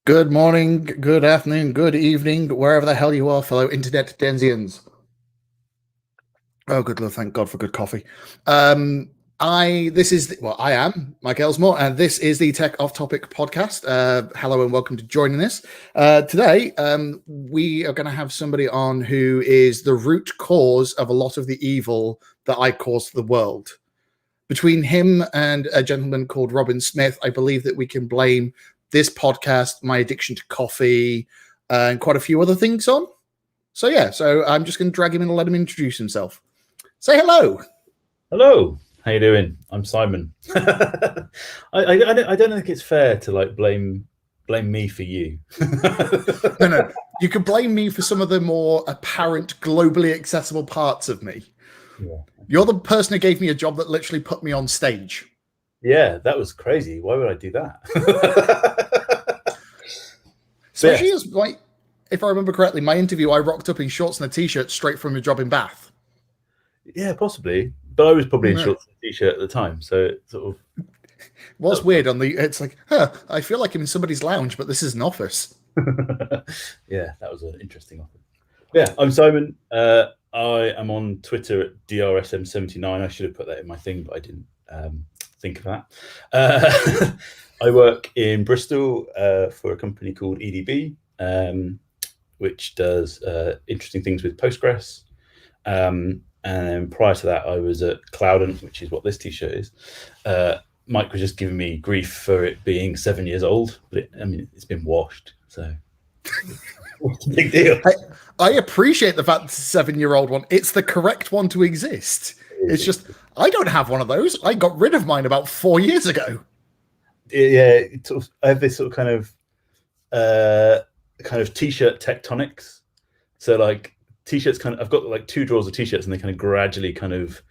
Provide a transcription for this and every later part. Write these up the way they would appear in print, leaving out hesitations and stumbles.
Good morning, good afternoon, good evening, wherever the hell you are, fellow internet denzians. Oh, good Lord, thank God for good coffee. I am Mike Elsmore, and this is the Tech Off Topic podcast. Hello and welcome to joining us. Today, we are going to have somebody on who is the root cause of a lot of the evil that I cause to the world. Between him and a gentleman called Robin Smith, I believe that we can blame this podcast, my addiction to coffee, and quite a few other things on. So I'm just going to drag him in and let him introduce himself. Say hello. Hello. How you doing? I'm Simon. I don't think it's fair to blame me for you. No. You can blame me for some of the more apparent, globally accessible parts of me. Yeah. You're the person who gave me a job that literally put me on stage. Yeah, that was crazy. Why would I do that? Especially as, if I remember correctly, my interview, I rocked up in shorts and a t-shirt straight from a job in Bath. Yeah, possibly. But I was probably in shorts and a t-shirt at the time, so it sort of... What's weird it's like, I feel like I'm in somebody's lounge, but this is an office. Yeah, that was an interesting office. Yeah, I'm Simon. I am on Twitter at DRSM79. I should have put that in my thing, but I didn't think of that. I work in Bristol for a company called EDB, which does interesting things with Postgres. And then prior to that, I was at Cloudant, which is what this t-shirt is. Mike was just giving me grief for it being 7 years old, but it's been washed, so what's the big deal? I appreciate the fact it's a 7-year-old one. It's the correct one to exist. It's just, I don't have one of those. I got rid of mine about 4 years ago. Yeah, I have this sort of kind of t-shirt tectonics. So like t-shirts I've got like 2 drawers of t-shirts, and they kind of gradually kind of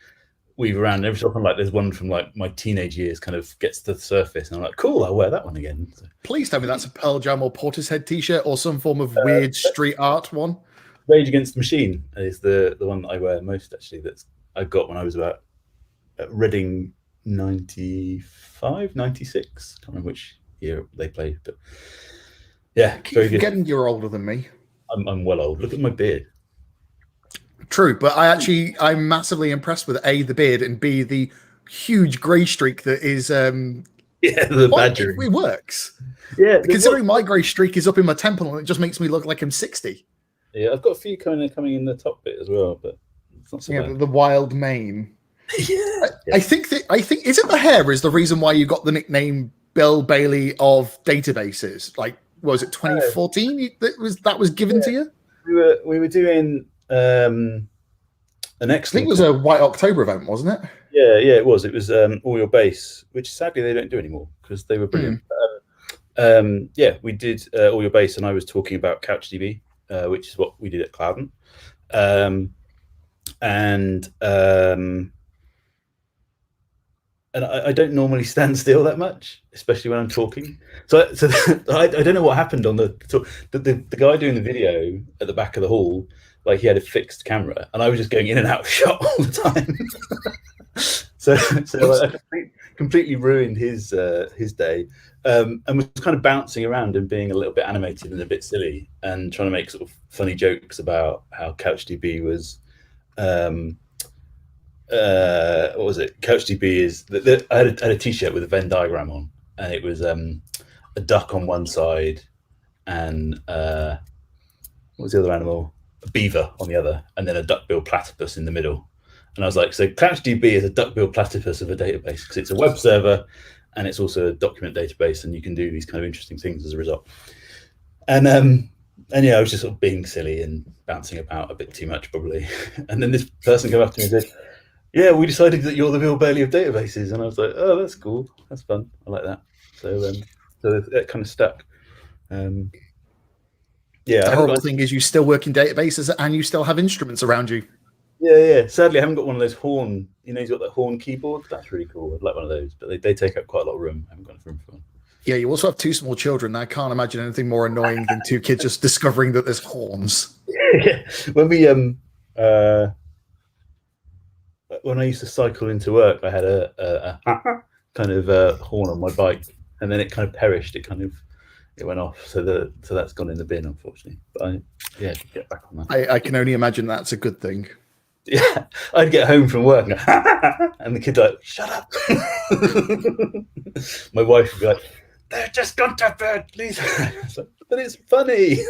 weave around. And every so often, like there's one from like my teenage years kind of gets to the surface, and I'm like, cool, I'll wear that one again. So. Please tell me that's a Pearl Jam or Portishead t-shirt or some form of weird street art one. Rage Against the Machine is the one that I wear most, actually. That's I got when I was about at Reading 95, 96. Can't remember which year they played, but yeah, very good. Getting you're older than me. I'm well old. Look at my beard. True, but I'm massively impressed with A, the beard, and B, the huge grey streak that is the badger. It works. Yeah, considering my grey streak is up in my temple, and it just makes me look like I'm 60. Yeah, I've got a few coming in the top bit as well, but it's not so bad. The wild mane. Yeah. I think is it the hair is the reason why you got the nickname Bill Bailey of databases? Like, what was it 2014 that was given to you? We were doing an excellent. I think it was a White October event, wasn't it? Yeah, it was. It was All Your Base, which sadly they don't do anymore because they were brilliant. We did All Your Base, and I was talking about CouchDB, which is what we did at Cloudant. And I don't normally stand still that much, especially when I'm talking. So I don't know what happened on the guy doing the video at the back of the hall. Like, he had a fixed camera, and I was just going in and out of shot all the time. so I completely ruined his day, and was kind of bouncing around and being a little bit animated and a bit silly, and trying to make sort of funny jokes about how CouchDB was. What was it? CouchDB is I had a t-shirt with a Venn diagram on, and it was a duck on one side, and what was the other animal? A beaver on the other, and then a duck-billed platypus in the middle. And I was like, so CouchDB is a duck-billed platypus of a database because it's a web server, and it's also a document database, and you can do these kind of interesting things as a result. And yeah, I was just sort of being silly and bouncing about a bit too much, probably. And then this person came up to me and said, yeah, we decided that you're the Bill Bailey of databases. And I was like, oh, that's cool. That's fun. I like that. So that kind of stuck. The horrible thing is you still work in databases and you still have instruments around you. Yeah. Sadly, I haven't got one of those horn, he's got that horn keyboard. That's really cool. I'd like one of those, but they take up quite a lot of room. I haven't got room for one. Yeah, you also have 2 small children. I can't imagine anything more annoying than 2 kids just discovering that there's horns. Yeah. When I used to cycle into work, I had a kind of horn on my bike, and then it kind of perished. It kind of it went off. So that's gone in the bin, unfortunately. But get back on that. I can only imagine that's a good thing. Yeah, I'd get home from work and, and the kid's like, "Shut up." My wife would be like, "They've just gone to bed, please." Like, but it's funny.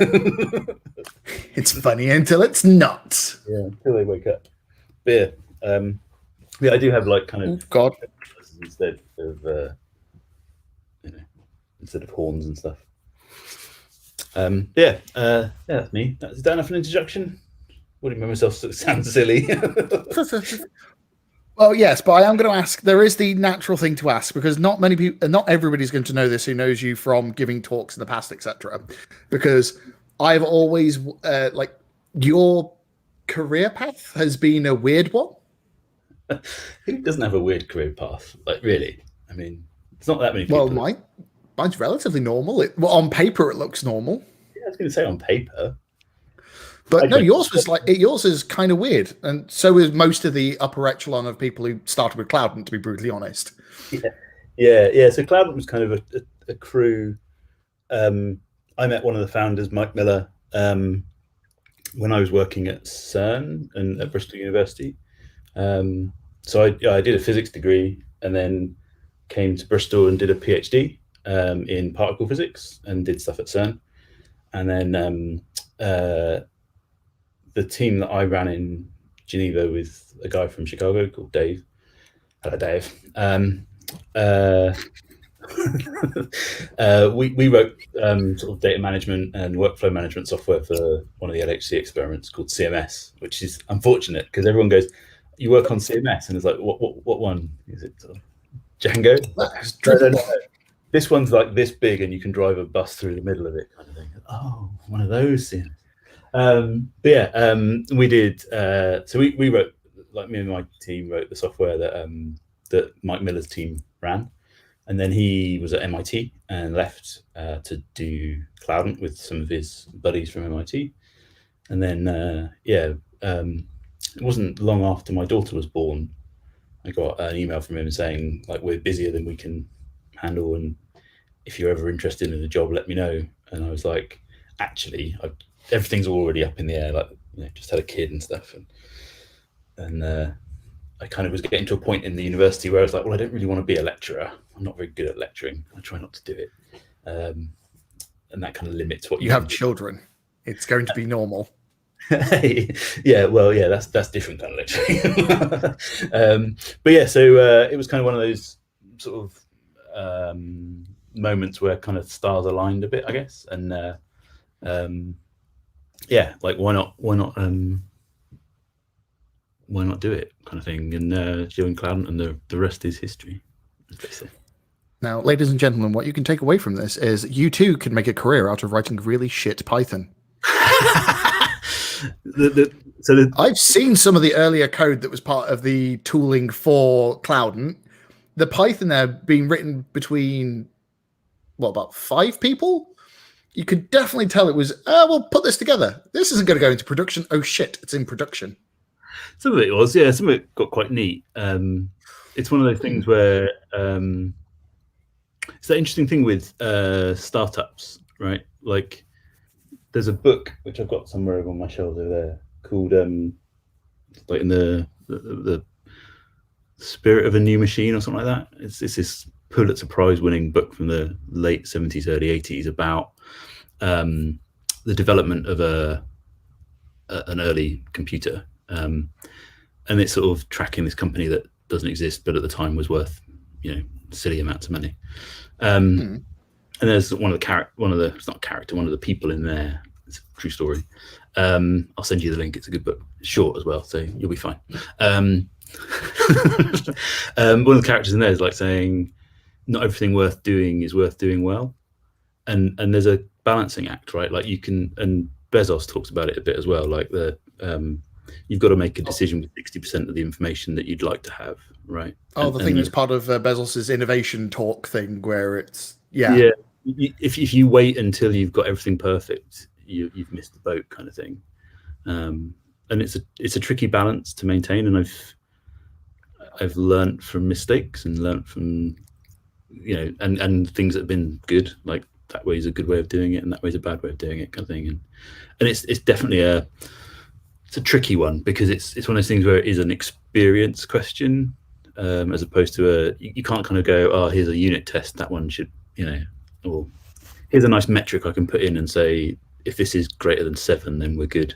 It's funny until it's not. Yeah, until they wake up. But yeah, I do have like kind of God instead of instead of horns and stuff. Yeah, that's me. Is that enough an introduction? Wouldn't make myself sound silly. Well, yes, but I am going to ask. There is the natural thing to ask because not many people, not everybody's going to know this who knows you from giving talks in the past, etc. Because I've always like your career path has been a weird one. Who doesn't have a weird career path? Like, really? I mean, it's not that many people. Well, mine's relatively normal. On paper, it looks normal. Yeah, I was going to say on paper. But no, yours is kind of weird, and so is most of the upper echelon of people who started with Cloudant. To be brutally honest, yeah. So Cloudant was kind of a crew. I met one of the founders, Mike Miller, when I was working at CERN and at Bristol University. So I did a physics degree and then came to Bristol and did a PhD in particle physics and did stuff at CERN, and then. The team that I ran in Geneva with a guy from Chicago called Dave. Hello, Dave. We wrote sort of data management and workflow management software for one of the LHC experiments called CMS, which is unfortunate because everyone goes, "You work on CMS," and it's like, "What one is it? Django?" No. This one's like this big, and you can drive a bus through the middle of it, kind of thing. Oh, one of those CMS. We did. So we wrote, like me and my team wrote the software that Mike Miller's team ran, and then he was at MIT and left to do Cloudant with some of his buddies from MIT, and then it wasn't long after my daughter was born, I got an email from him saying like, "We're busier than we can handle, and if you're ever interested in a job, let me know." And I was like, "Actually, everything's already up in the air, like, just had a kid and stuff, and I kind of was getting to a point in the university where I was like, well, I don't really want to be a lecturer. I'm not very good at lecturing. I try not to do it, and that kind of limits what you have children. It's going to be normal. Yeah, well, yeah, that's different kind of lecturing. But yeah, so it was kind of one of those sort of moments where kind of stars aligned a bit, I guess, and yeah, like why not do it, kind of thing, and join Cloudant, and the rest is history, as they say. Now, ladies and gentlemen, what you can take away from this is you too can make a career out of writing really shit Python. I've seen some of the earlier code that was part of the tooling for Cloudant. The Python there being written between about 5 people. You could definitely tell it was, we'll put this together. This isn't going to go into production. Oh, shit, it's in production. Some of it was, yeah. Some of it got quite neat. It's one of those things where it's that interesting thing with startups, right? Like, there's a book, which I've got somewhere over on my shelf over there, called, like, in the Spirit of a New Machine or something like that. It's this Pulitzer Prize winning book from the late 70s, early 80s about the development of an early computer, and it's sort of tracking this company that doesn't exist, but at the time was worth silly amounts of money. And there's one of the people in there. It's a true story. I'll send you the link. It's a good book. It's short as well, so you'll be fine. One of the characters in there is like saying, not everything worth doing is worth doing well, and there's a balancing act, right? Like you can, and Bezos talks about it a bit as well, like you've got to make a decision with 60% of the information that you'd like to have, right? The thing that's part of Bezos's innovation talk thing, where it's if you wait until you've got everything perfect, you've missed the boat, kind of thing. And it's a tricky balance to maintain, and I've learned from mistakes and learned from and things that have been good, like that way is a good way of doing it and that way is a bad way of doing it, kind of thing. And it's definitely a tricky one, because it's one of those things where it is an experience question, as opposed to you can't kind of go, oh, here's a unit test, that one should, or here's a nice metric I can put in and say, if this is greater than 7, then we're good.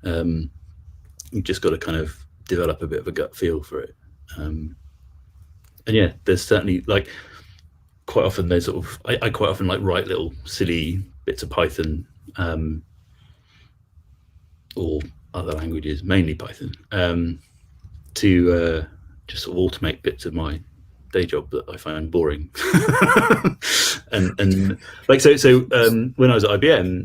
You've just got to kind of develop a bit of a gut feel for it. And yeah, there's certainly, like, quite often there's sort of, I quite often like write little silly bits of Python, or other languages, mainly Python, to just sort of automate bits of my day job that I find boring. and like, so when I was at IBM,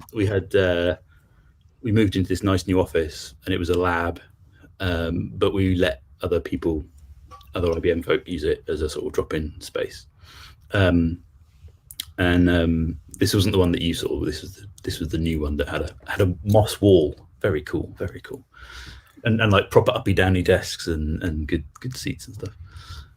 we moved into this nice new office, and it was a lab, but we let other IBM folk use it as a sort of drop-in space. And this wasn't the one that you saw. This was the new one that had a moss wall. Very cool, very cool, and like proper uppy downy desks and good seats and stuff.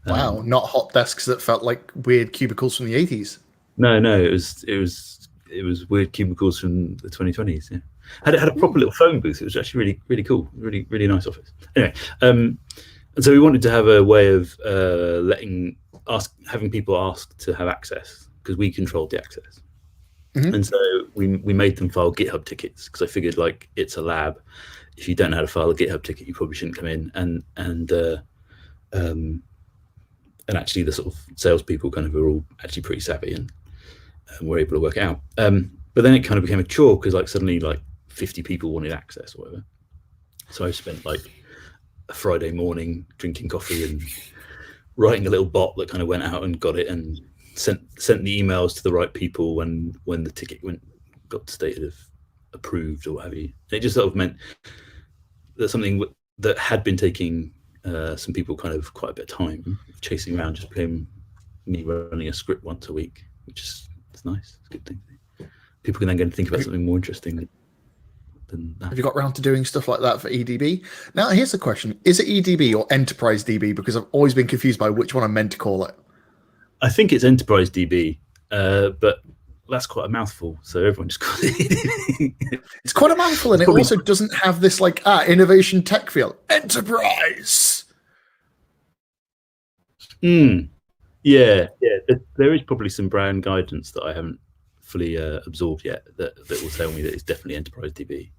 Wow, not hot desks that felt like weird cubicles from the 80s. No, it was weird cubicles from the 2020s. Yeah, had a proper little phone booth. It was actually really, really cool, really, really nice office. Anyway, and so we wanted to have a way of having people ask to have access, because we controlled the access. Mm-hmm. And so we made them file GitHub tickets, because I figured, like, it's a lab. If you don't know how to file a GitHub ticket, you probably shouldn't come in. And actually, the sort of salespeople kind of are all actually pretty savvy and were able to work it out. But then it kind of became a chore, because like suddenly like 50 people wanted access or whatever. So I spent like a Friday morning drinking coffee and writing a little bot that kind of went out and got it and sent the emails to the right people when the ticket got stated of approved or what have you. And it just sort of meant that something that had been taking some people kind of quite a bit of time chasing around just became me running a script once a week, which is nice. It's a good thing. People can then go and think about something more interesting than that. Have you got around to doing stuff like that for EDB? Now, here's the question. Is it EDB or Enterprise DB? Because I've always been confused by which one I'm meant to call it. I think it's Enterprise DB, but that's quite a mouthful, so everyone just calls it EDB. It's quite a mouthful, and it also doesn't have this like innovation tech feel. Enterprise. Yeah. There is probably some brown guidance that I haven't fully absorbed yet that will tell me that it's definitely Enterprise DB.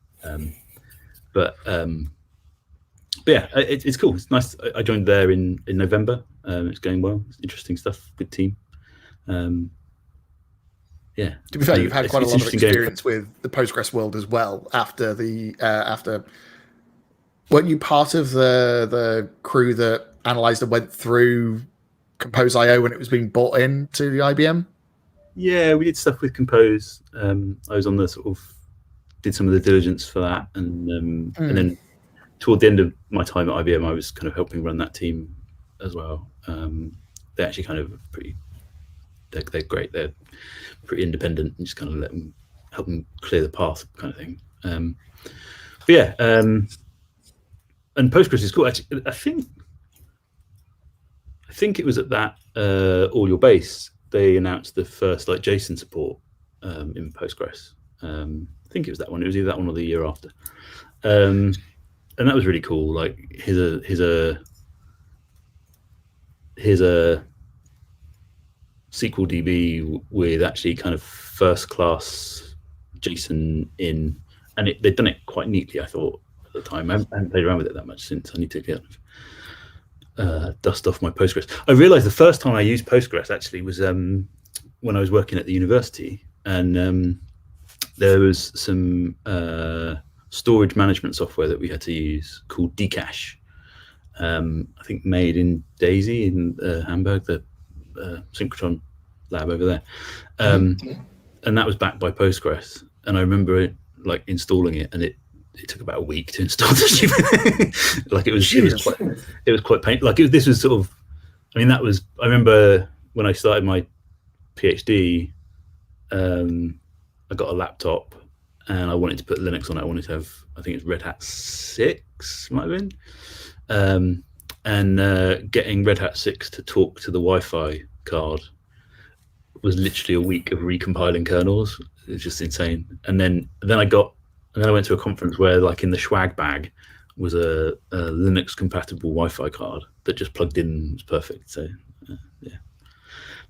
But yeah, it's cool. It's nice. I joined there in November. It's going well. It's interesting stuff. Good team. Yeah. To be fair, you've had quite a lot of experience with the Postgres world as well. After weren't you part of the crew that analyzed and went through Compose.io when it was being bought into the IBM? Yeah, we did stuff with Compose. I was on the sort of did some of the diligence for that, and then toward the end of my time at IBM, I was kind of helping run that team as well. They're actually kind of they're great. They're pretty independent and just kind of help them clear the path, kind of thing. But yeah, and Postgres is cool. Actually, I think it was at that All Your Base they announced the first like JSON support in Postgres. I think it was that one. It was either that one or the year after. And that was really cool. Like here's a SQL DB with actually kind of first class JSON in, and they'd done it quite neatly, I thought, at the time. I haven't played around with it that much since. I need to get dust off my Postgres. I realized the first time I used Postgres actually was when I was working at the university, and there was some storage management software that we had to use called Dcache. I think made in Daisy in Hamburg, the synchrotron lab over there, and that was backed by Postgres. And I remember it, like installing it, and it took about a week to install the stupid. Like it was quite painful. Like this was sort of, I mean, that was. I remember when I started my PhD, I got a laptop and I wanted to put Linux on it. I wanted to have, I think it's Red Hat 6, might have been. And getting Red Hat 6 to talk to the Wi-Fi card was literally a week of recompiling kernels. It was just insane. And then I went to a conference where, like, in the swag bag was a Linux compatible Wi-Fi card that just plugged in and was perfect. So yeah,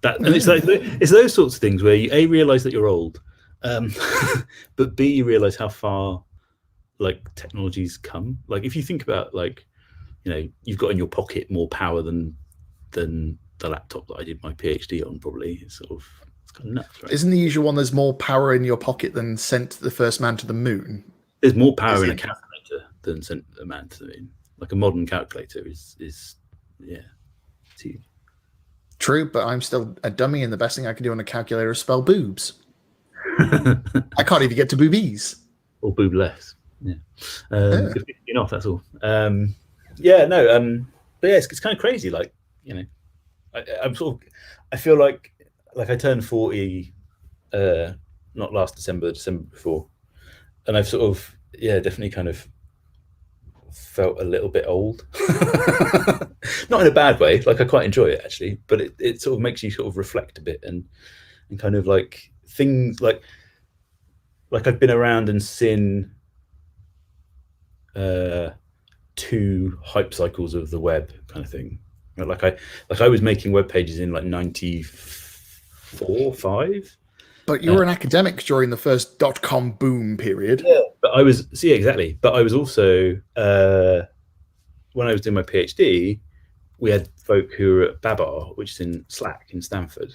and it's like it's those sorts of things where you realize that you're old, but B, you realize how far like technology's come. Like if you think about, like, you've got in your pocket more power than the laptop that I did my PhD on. Probably it's kind of nuts, right? Isn't the usual one there's more power in your pocket than sent the first man to the moon? There's more power in a calculator than sent a man to the moon. Like a modern calculator is it's huge. True, but I'm still a dummy, and the best thing I can do on a calculator is spell boobs. I can't even get to boobies. Or boobless. Yeah. Enough, that's all. But yeah, it's kind of crazy. Like, I feel like I turned 40, not last December, the December before. And I've sort of, definitely kind of felt a little bit old. Not in a bad way. Like, I quite enjoy it, actually. But it sort of makes you sort of reflect a bit and kind of like things like I've been around and seen 2 hype cycles of the web kind of thing. Like I was making web pages in like 94, 5. But you were an academic during the first .com boom period. Yeah, but I was exactly. But I was also when I was doing my PhD, we had folk who were at Babar, which is in Slack in Stanford.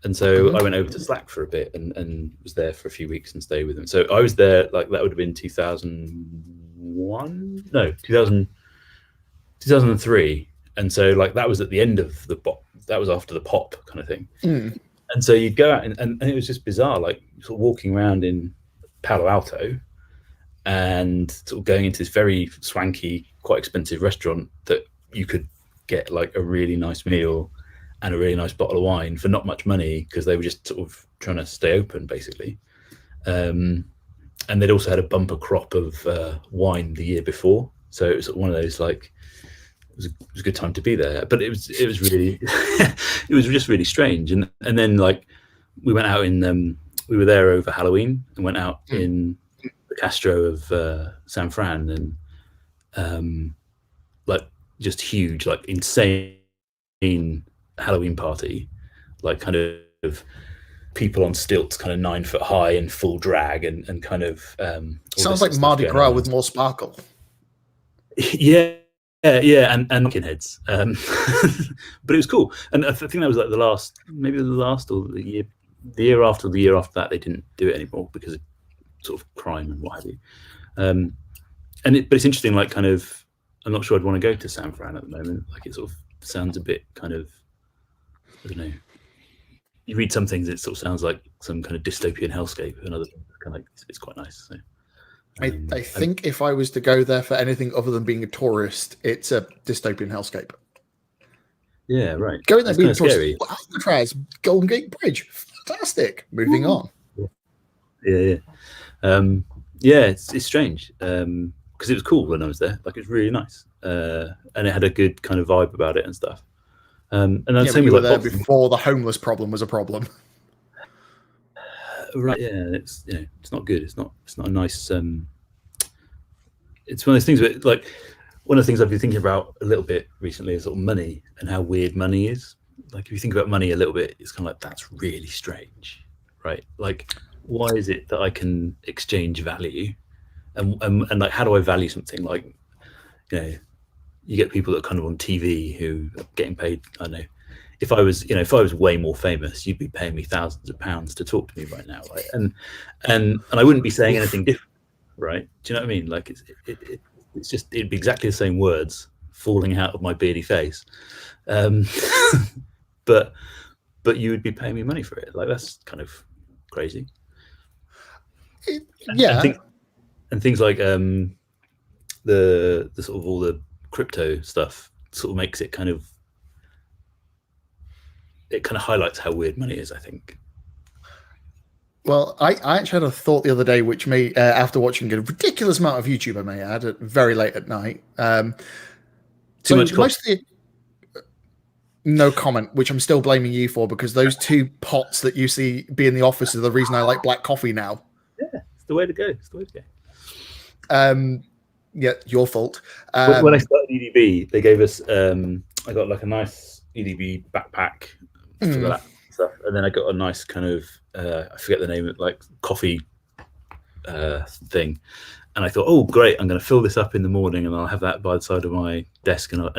And so I went over to Slack for a bit and was there for a few weeks and stayed with them. So I was there, like, that would have been 2003. And so, like, that was at the end of the pop. That was after the pop kind of thing. Mm. And so you'd go out and it was just bizarre, like sort of walking around in Palo Alto and sort of going into this very swanky, quite expensive restaurant that you could get like a really nice meal and a really nice bottle of wine for not much money, because they were just sort of trying to stay open, basically. And they'd also had a bumper crop of wine the year before. So it was one of those, like, it was a good time to be there, but it was really it was just really strange. And then, like, we went out in we were there over Halloween and went out in the Castro of San Fran, and like just huge, like insane Halloween party, like kind of people on stilts, kind of 9 foot high and full drag, and kind of sounds like Mardi Gras with more sparkle. Yeah, and pumpkin heads. But it was cool, and I think that was like the last or the year after that they didn't do it anymore because of sort of crime and what have you. But it's interesting, like, kind of, I'm not sure I'd want to go to San Fran at the moment. Like, it sort of sounds a bit kind of, I don't know. You read some things, it sort of sounds like some kind of dystopian hellscape, and other things kind of like it's quite nice. So. I think if I was to go there for anything other than being a tourist, it's a dystopian hellscape. Yeah, right. Going there being a tourist, scary. Alcatraz, Golden Gate Bridge, fantastic. Moving on. Yeah. It's strange because it was cool when I was there. Like, it was really nice, and it had a good kind of vibe about it and stuff. And then same we with were like there before the homeless problem was a problem. Right, yeah, it's it's not good. It's not a nice. It's one of those things where, like, one of the things I've been thinking about a little bit recently is sort of money and how weird money is. Like, if you think about money a little bit, it's kind of like, that's really strange, right? Like, why is it that I can exchange value, and like, how do I value something? Like, you get people that are kind of on TV who are getting paid. I don't know. If I was way more famous, you'd be paying me thousands of pounds to talk to me right now, right? And I wouldn't be saying anything different, right? Do you know what I mean? Like, it's just, it'd be exactly the same words falling out of my beardy face, but you would be paying me money for it. Like, that's kind of crazy. Yeah. And things like the sort of all the crypto stuff sort of makes it kind of. It kind of highlights how weird money is, I think. Well, I actually had a thought the other day, which may, after watching a ridiculous amount of YouTube, I may add, very late at night. Too much cost. No comment, which I'm still blaming you for, because those two pots that you see be in the office are the reason I like black coffee now. Yeah, it's the way to go. It's the way to go. Yeah, your fault. When I started EDB, they gave us. I got like a nice EDB backpack for that stuff, and then I got a nice kind of I forget the name of like coffee thing, and I thought, oh great, I'm going to fill this up in the morning, and I'll have that by the side of my desk, and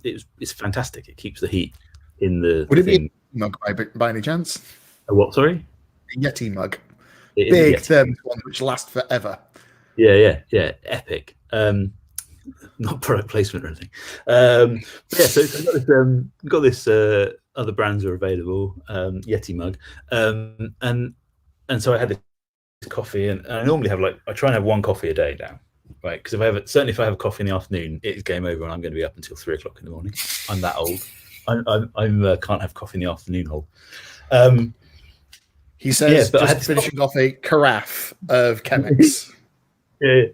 it's fantastic. It keeps the heat in the. Would it be a mug by any chance? A what? Sorry, a Yeti mug. It big thermos one which lasts forever. Yeah, epic. Not product placement or anything. Yeah, so I got this. Other brands are available. Yeti mug, and so I had this coffee, and I normally have I try and have one coffee a day now, right? Because if I have coffee in the afternoon, it's game over, and I'm going to be up until 3 o'clock in the morning. I'm that old. I can't have coffee in the afternoon whole. He says, yeah, just finishing off a carafe of Chemex. Yeah.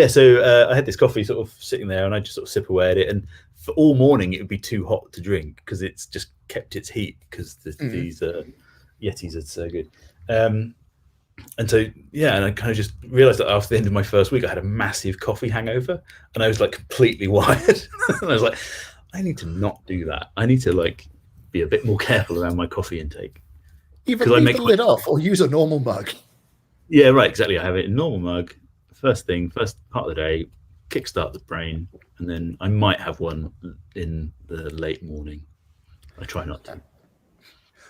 So I had this coffee sort of sitting there, and I just sort of sip away at it. And for all morning, it would be too hot to drink because it's just kept its heat because these Yetis are so good. And so, yeah, and I kind of just realized that after the end of my first week, I had a massive coffee hangover, and I was like completely wired. And I was like, I need to not do that. I need to be a bit more careful around my coffee intake. Either leave the lid off or use a normal mug. Yeah, right, exactly. I have it in normal mug. First part of the day, kickstart the brain, and then I might have one in the late morning. I try not to.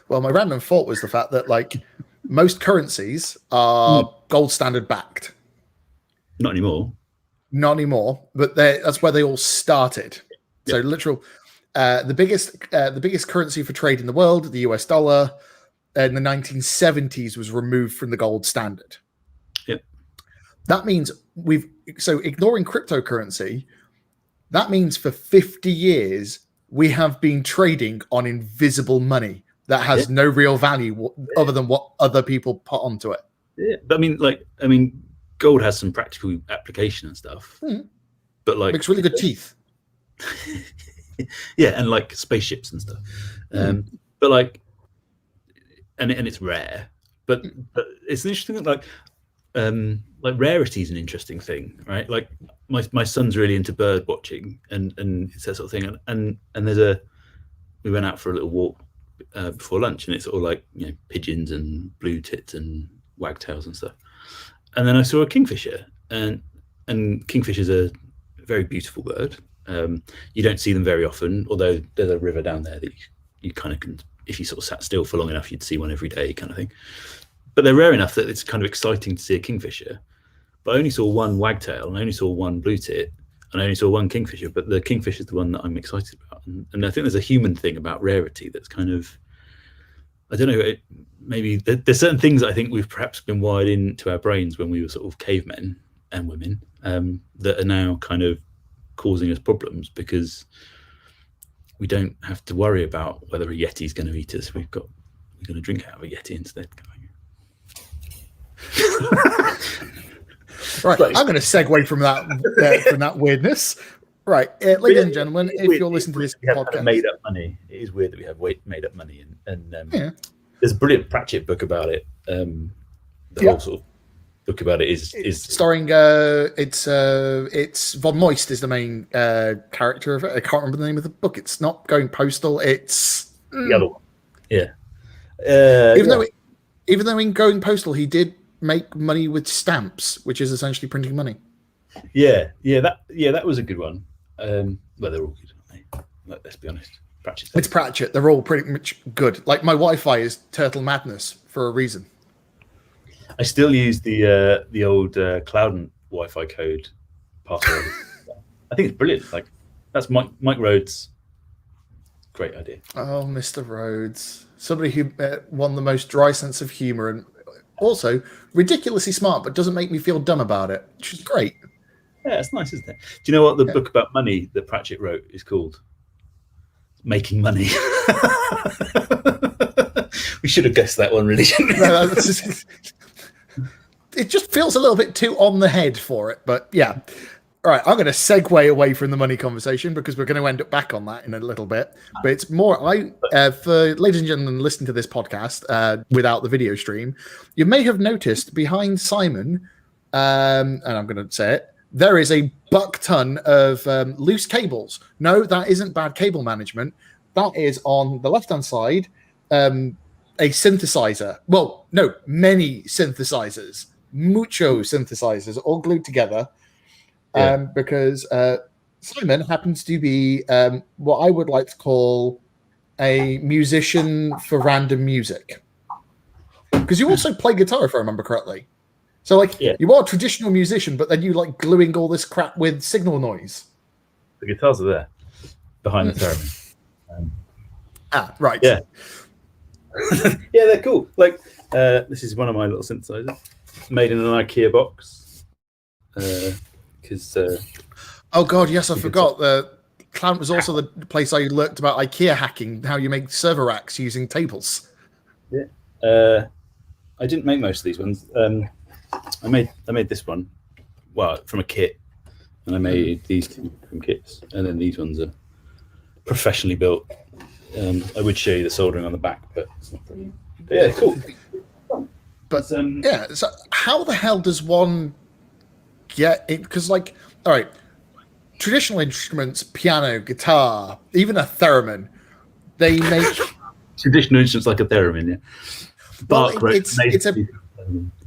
Well, my random thought was the fact that most currencies are gold standard backed. Not anymore. Not anymore, but that's where they all started. Yeah. So literal, the biggest currency for trade in the world, the US dollar, in the 1970s was removed from the gold standard. Yep. That means ignoring cryptocurrency, that means for 50 years we have been trading on invisible money that has no real value other than what other people put onto it. Yeah, but I mean, gold has some practical application and stuff. But makes really good teeth. Yeah, and spaceships and stuff. But and it's rare. But it's interesting that rarity is an interesting thing, right? My son's really into bird watching and it's that sort of thing. And we went out for a little walk before lunch, and it's all pigeons and blue tits and wagtails and stuff. And then I saw a kingfisher, and kingfishers are a very beautiful bird. You don't see them very often, although there's a river down there that you kind of can, if you sort of sat still for long enough, you'd see one every day kind of thing. But they're rare enough that it's kind of exciting to see a kingfisher. But I only saw one wagtail, and I only saw one blue tit, and I only saw one kingfisher. But the kingfisher is the one that I'm excited about. And I think there's a human thing about rarity that's kind of, I don't know, maybe there's certain things that I think we've perhaps been wired into our brains when we were sort of cavemen and women that are now kind of causing us problems because we don't have to worry about whether a Yeti is going to eat us. We're going to drink out of a Yeti instead. Right, I'm going to segue from that weirdness. Right, ladies and gentlemen, if you're listening to this podcast, made up money. It is weird that we have made up money, and there's a brilliant Pratchett book about it. The whole sort of book about it is starring. It's Von Moist is the main character of it. I can't remember the name of the book. It's not Going Postal. It's the other one. Yeah. Even though in Going Postal he did make money with stamps, which is essentially printing money. That was a good one. Well, they're all good, aren't they? Let's be honest. It's Pratchett. They're all pretty much good. My Wi-Fi is Turtle Madness for a reason. I still use the old Cloudant Wi-Fi code password. I think it's brilliant. That's Mike Rhodes. Great idea. Oh, Mr. Rhodes, somebody who won the most dry sense of humor and also ridiculously smart, but doesn't make me feel dumb about it, which is great. Yeah, it's nice, isn't it? Do you know what the book about money that Pratchett wrote is called? Making Money. We should have guessed that one, really, shouldn't we? No, it just feels a little bit too on the head for it, but yeah. all right, I'm going to segue away from the money conversation because we're going to end up back on that in a little bit. But it's more, for ladies and gentlemen listening to this podcast without the video stream, you may have noticed behind Simon, and I'm going to say it, there is a buck ton of loose cables. No, that isn't bad cable management. That is on the left-hand side, a synthesizer. Well, no, many synthesizers, mucho synthesizers, all glued together. Because Simon happens to be what I would like to call a musician for random music. Because you also play guitar, if I remember correctly. So, like, you are a traditional musician, but then you like gluing all this crap with signal noise. The guitars are there behind the theremin. Right. Yeah. Yeah, they're cool. Like, this is one of my little synthesizers made in an IKEA box. Oh god, yes, I forgot. The Clown was also the place I learnt about IKEA hacking, how you make server racks using tables. Yeah. I didn't make most of these ones. I made this one, well, from a kit, and I made these two from kits, and then these ones are professionally built. I would show you the soldering on the back, but it's not brilliant. But yeah, cool. But so how the hell does one get it? Because, like, all right, traditional instruments, piano, guitar, even a theremin, they make traditional instruments like a theremin. Yeah,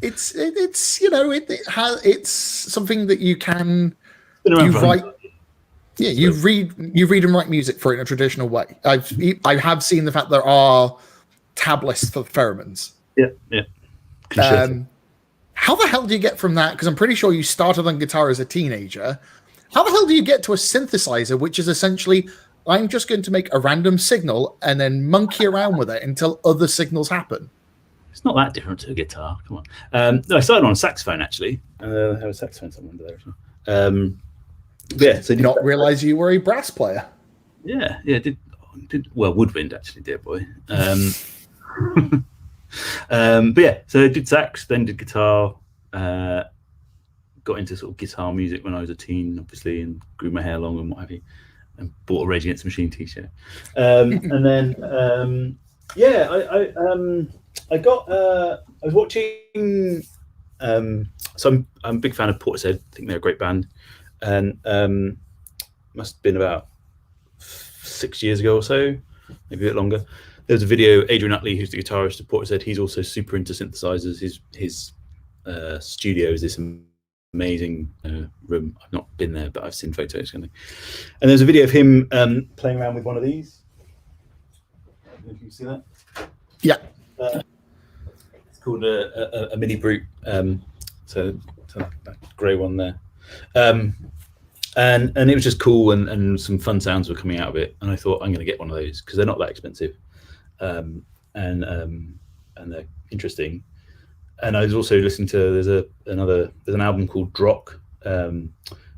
it's you know it's something that you can write. Yeah, you read and write music for it in a traditional way. I have seen the fact there are tab lists for theremins. Yeah. How the hell do you get from that? Because I'm pretty sure you started on guitar as a teenager. How the hell do you get to a synthesizer, which is essentially, I'm just going to make a random signal and then monkey around with it until other signals happen? It's not that different to a guitar. Come on. No, I started on a saxophone, actually. I have a saxophone somewhere under there as well. Yeah, so did not realize you were a brass player. Yeah, did well, woodwind actually, dear boy. But yeah, so I did sax, then did guitar. Got into sort of guitar music when I was a teen, obviously, and grew my hair long and what have you, and bought a Rage Against the Machine t-shirt. And then I was watching. So I'm a big fan of Portishead. I think they're a great band. And must have been about 6 years ago or so, maybe a bit longer. There was a video. Adrian Utley, who's the guitarist of Portishead, he's also super into synthesizers. His studio is this amazing room. I've not been there, but I've seen photos. And there's a video of him playing around with one of these. I don't know if you can see that. Yeah. It's called a Mini Brute. So that grey one there. And it was just cool, and some fun sounds were coming out of it, and I thought I'm going to get one of those because they're not that expensive, and they're interesting. And I was also listening to there's an album called Drock,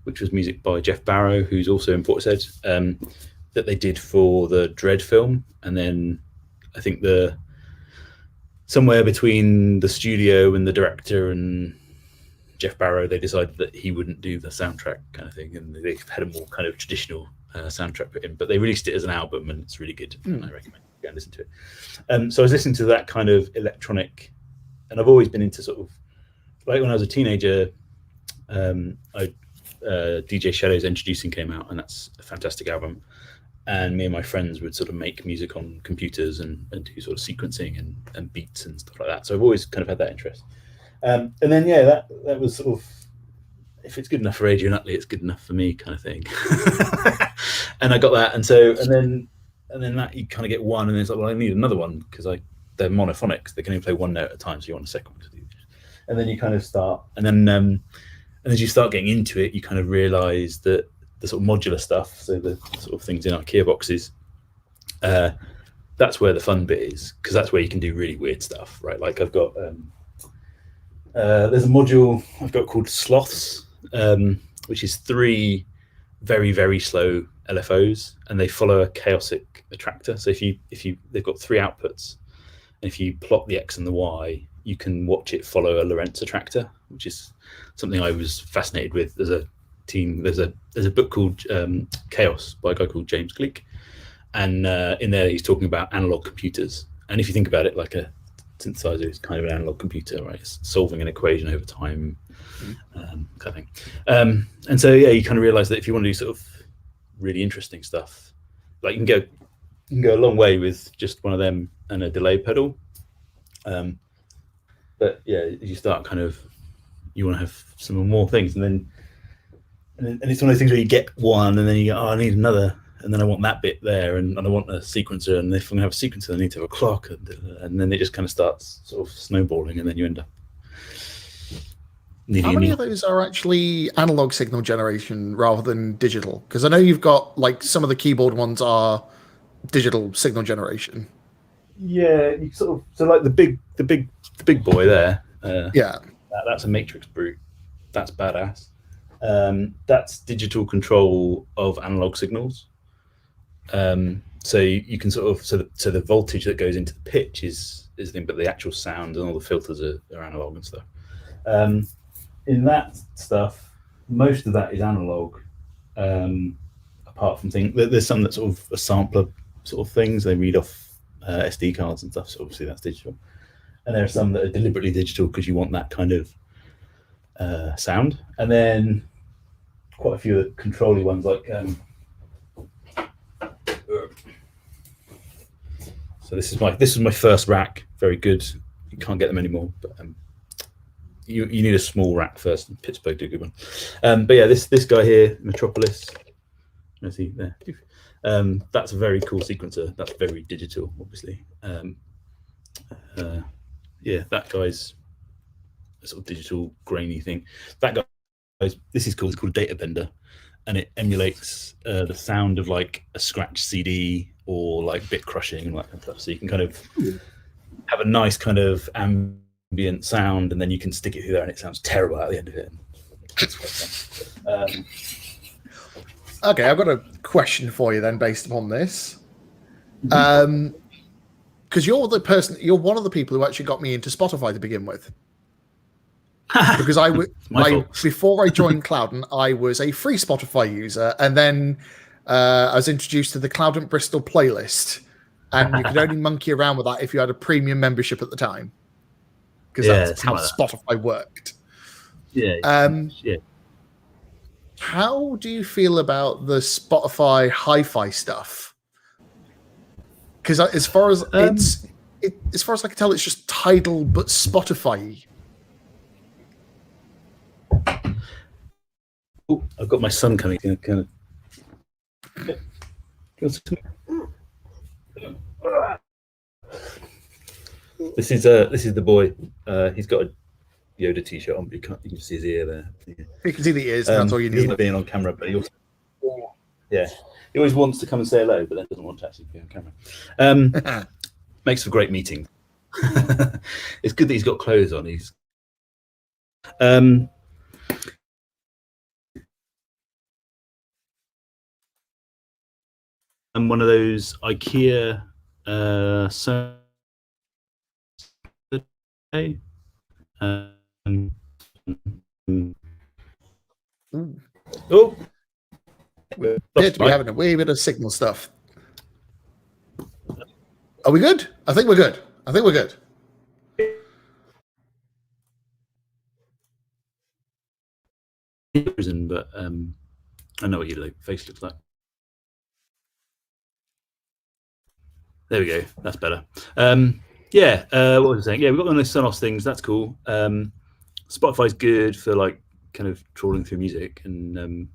which was music by Jeff Barrow, who's also in Portishead, that they did for the Dread film, and then I think somewhere between the studio and the director and Jeff Barrow, they decided that he wouldn't do the soundtrack kind of thing, and they had a more kind of traditional soundtrack put in, but they released it as an album, and it's really good. I recommend you go and listen to it. So I was listening to that kind of electronic, and I've always been into sort of, like when I was a teenager, DJ Shadow's Introducing came out, and that's a fantastic album. And me and my friends would sort of make music on computers and do sort of sequencing and beats and stuff like that. So I've always kind of had that interest. And then that was sort of, if it's good enough for Adrian Utley, it's good enough for me, kind of thing. And I got that, and then that you kind of get one, and then it's like, well, I need another one because they're monophonics. They can only play one note at a time, so you want a second one to do this. And then you kind of start, and then as you start getting into it, you kind of realise that the sort of modular stuff, so the sort of things in IKEA boxes, that's where the fun bit is, because that's where you can do really weird stuff, right? Like I've got there's a module I've got called Sloths, which is 3 very, very slow LFOs, and they follow a chaotic attractor. So if you they've got 3 outputs, and if you plot the X and the Y, you can watch it follow a Lorentz attractor, which is something I was fascinated with as a team. There's a book called Chaos by a guy called James Gleick, and in there he's talking about analog computers. And if you think about it, like a synthesizer is kind of an analog computer, right? It's solving an equation over time, kind of thing. And so yeah, you kind of realize that if you want to do sort of really interesting stuff, like you can go a long way with just one of them and a delay pedal. But yeah, you start kind of, you want to have some more things, and it's one of those things where you get one and then you go, oh, I need another, and then I want that bit there, and I want a sequencer, and if I'm gonna have a sequencer I need to have a clock, and then it just kind of starts sort of snowballing, and then you end up how many of those are actually analog signal generation rather than digital? Because I know you've got like some of the keyboard ones are digital signal generation. Yeah, you sort of, so like the big boy there. Yeah, that's a Matrix Brute. That's badass. That's digital control of analog signals. So you can sort of, so the voltage that goes into the pitch is the thing, but the actual sound and all the filters are analog and stuff. In that stuff, most of that is analog. Apart from things, there's some that's sort of a sampler sort of things. They read off SD cards and stuff, so obviously that's digital. And there are some that are deliberately digital because you want that kind of sound. And then quite a few of the controlly ones, like so this is my first rack. Very good. You can't get them anymore, but you need a small rack first. And Pittsburgh did a good one. But yeah, this guy here, Metropolis. Let's see there. That's a very cool sequencer. That's very digital, obviously. Yeah, that guy's a sort of digital grainy thing. That guy's, this is cool. It's called Data Bender, and it emulates the sound of like a scratch CD or like bit crushing and that kind of stuff. So you can kind of have a nice kind of ambient sound, and then you can stick it through there, and it sounds terrible at the end of it. It's quite fun. Okay, I've got a question for you then, based upon this. Because you're one of the people who actually got me into Spotify to begin with. Because before I joined Cloudant, I was a free Spotify user, and then I was introduced to the Cloudant Bristol playlist, and you could only monkey around with that if you had a premium membership at the time, because that's how Spotify worked. Yeah. How do you feel about the Spotify hi-fi stuff? Because as far as as far as I can tell, it's just Tidal but Spotify. Oh, I've got my son coming. Kind of. This is the boy. He's got a Yoda t-shirt on, but you can see his ear there. You can see the ears. That's all you need. He's not being on camera, but he also, he always wants to come and say hello, but then doesn't want to actually be on camera. Makes for great meeting. It's good that he's got clothes on. He's and one of those IKEA we appear to be having a wee bit of signal stuff. Are we good? I think we're good. But I know what your face looks like. There we go. That's better. What was I saying? Yeah, we've got one of those Sonos things. That's cool. Spotify's good for like kind of trawling through music, and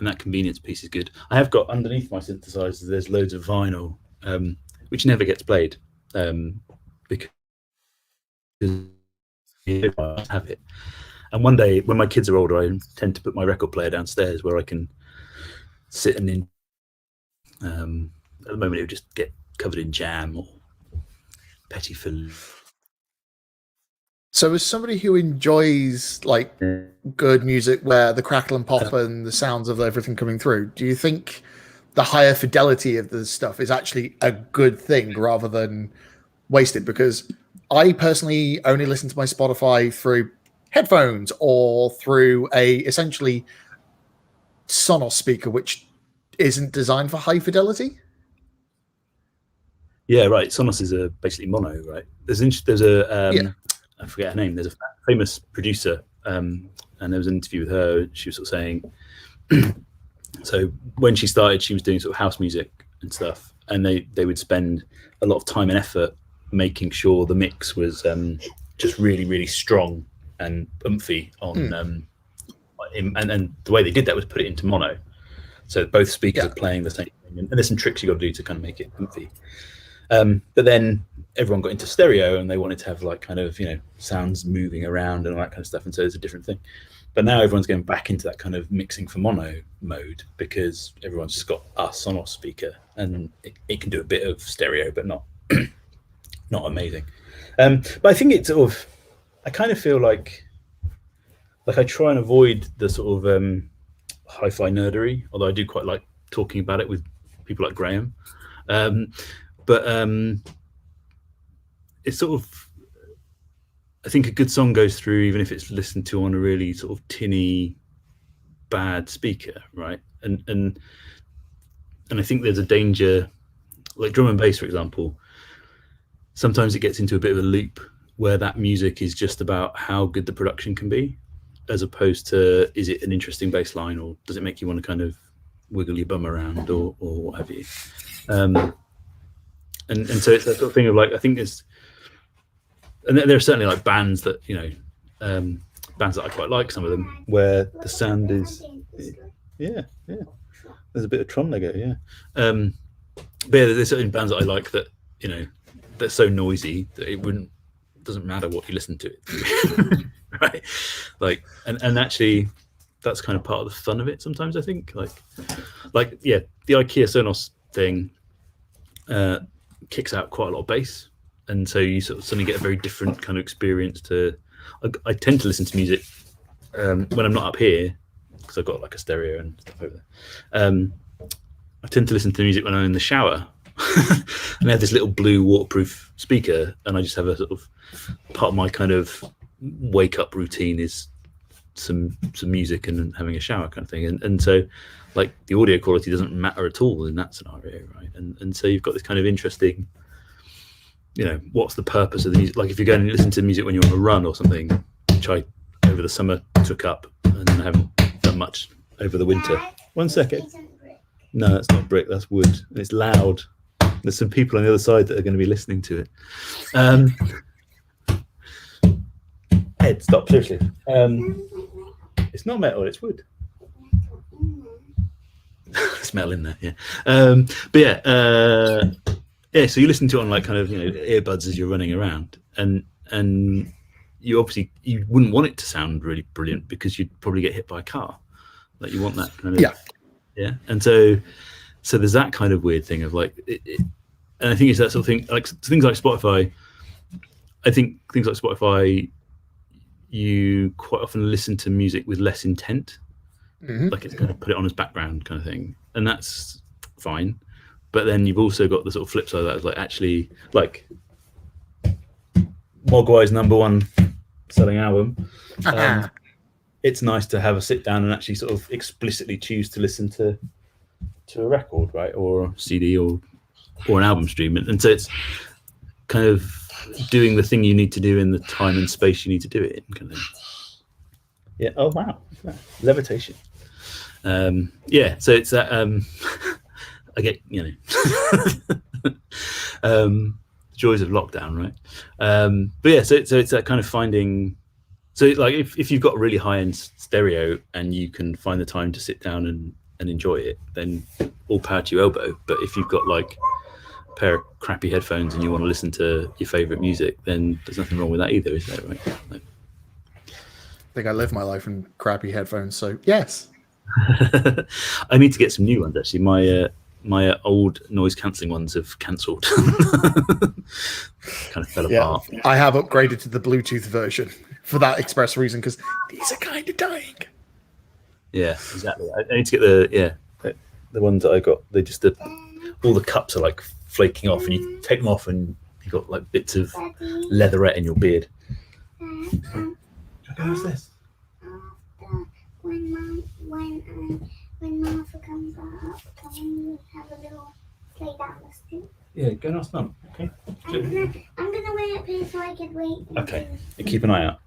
that convenience piece is good. I have got underneath my synthesizer, there's loads of vinyl, which never gets played because I have it. And one day, when my kids are older, I tend to put my record player downstairs where I can sit and at the moment it would just get covered in jam or petty fill. So as somebody who enjoys like good music where the crackle and pop and the sounds of everything coming through, do you think the higher fidelity of the stuff is actually a good thing rather than wasted? Because I personally only listen to my Spotify through headphones or through essentially Sonos speaker which isn't designed for high fidelity? Yeah, right. Sonos is basically mono, right? There's a I forget her name. There's a famous producer, and there was an interview with her. She was sort of saying, so when she started, she was doing sort of house music and stuff, and they would spend a lot of time and effort making sure the mix was just really, really strong and oomphy on. And the way they did that was put it into mono, so both speakers are playing the same thing. And there's some tricks you got to do to kind of make it oomphy. But then everyone got into stereo and they wanted to have like kind of, sounds moving around and all that kind of stuff. And so it's a different thing. But now everyone's going back into that kind of mixing for mono mode because everyone's just got a Sonos speaker and it can do a bit of stereo, but not amazing. But I think it's sort of, I kind of feel like I try and avoid the sort of hi-fi nerdery, although I do quite like talking about it with people like Graham. But it's sort of, I think a good song goes through even if it's listened to on a really sort of tinny, bad speaker, right? And I think there's a danger, like drum and bass, for example. Sometimes it gets into a bit of a loop where that music is just about how good the production can be, as opposed to is it an interesting bass line or does it make you want to kind of wiggle your bum around or what have you. And so it's that sort of thing of like, I think there's, and there are certainly like bands that, bands that I quite like, some of them, where the sound is, there's a bit of Tron Lego, but yeah, there's certain bands that I like that, they're so noisy that doesn't matter what you listen to it, right? Like, and actually that's kind of part of the fun of it sometimes, I think, like the IKEA Sonos thing, kicks out quite a lot of bass, and so you sort of suddenly get a very different kind of experience to. I tend to listen to music when I'm not up here because I've got like a stereo and stuff over there. I tend to listen to music when I'm in the shower, and I have this little blue waterproof speaker, and I just have a sort of part of my kind of wake up routine is some music and having a shower kind of thing, and so like the audio quality doesn't matter at all in that scenario, right? And so you've got this kind of interesting, what's the purpose of the music? Like if you're going to listen to music when you're on a run or something, which I over the summer took up and then I haven't done much over the winter. 1 second. No, that's not brick, that's wood. And it's loud. There's some people on the other side that are going to be listening to it. Ed, stop, seriously. It's not metal, it's wood. Smell in there, yeah. But yeah, so you listen to it on like kind of earbuds as you're running around, and you obviously you wouldn't want it to sound really brilliant because you'd probably get hit by a car. Like you want that kind of yeah. And so there's that kind of weird thing of like, and I think it's that sort of thing. Like things like Spotify. I think things like Spotify, you quite often listen to music with less intent. Mm-hmm. Like it's going to put it on as background kind of thing, and that's fine. But then you've also got the sort of flip side of that is like actually like Mogwai's #1 selling album. It's nice to have a sit down and actually sort of explicitly choose to listen to a record, right, or a CD or an album stream, and so it's kind of doing the thing you need to do in the time and space you need to do it in, kind of thing. Yeah. Oh wow, levitation. Yeah. So it's that. I get joys of lockdown, right? But yeah, so it's that kind of finding. So like if you've got a really high end stereo and you can find the time to sit down and enjoy it, then all power to your elbow. But if you've got like a pair of crappy headphones and you want to listen to your favorite music, then there's nothing wrong with that either, is there? Right? Like, I think I live my life in crappy headphones, so yes. I need to get some new ones actually. My old noise cancelling ones have cancelled. Kind of fell apart. I have upgraded to the Bluetooth version for that express reason because these are kind of dying. Yeah, exactly. I need to get the ones that I got. They just all the cups are like flaking off, and you take them off, and you got like bits of leatherette in your beard. What's this? When when Martha comes up, can we have a little play down the street? Yeah, go and ask Mum. Okay. I'm gonna wait up here so I can wait. Okay. Keep an eye out.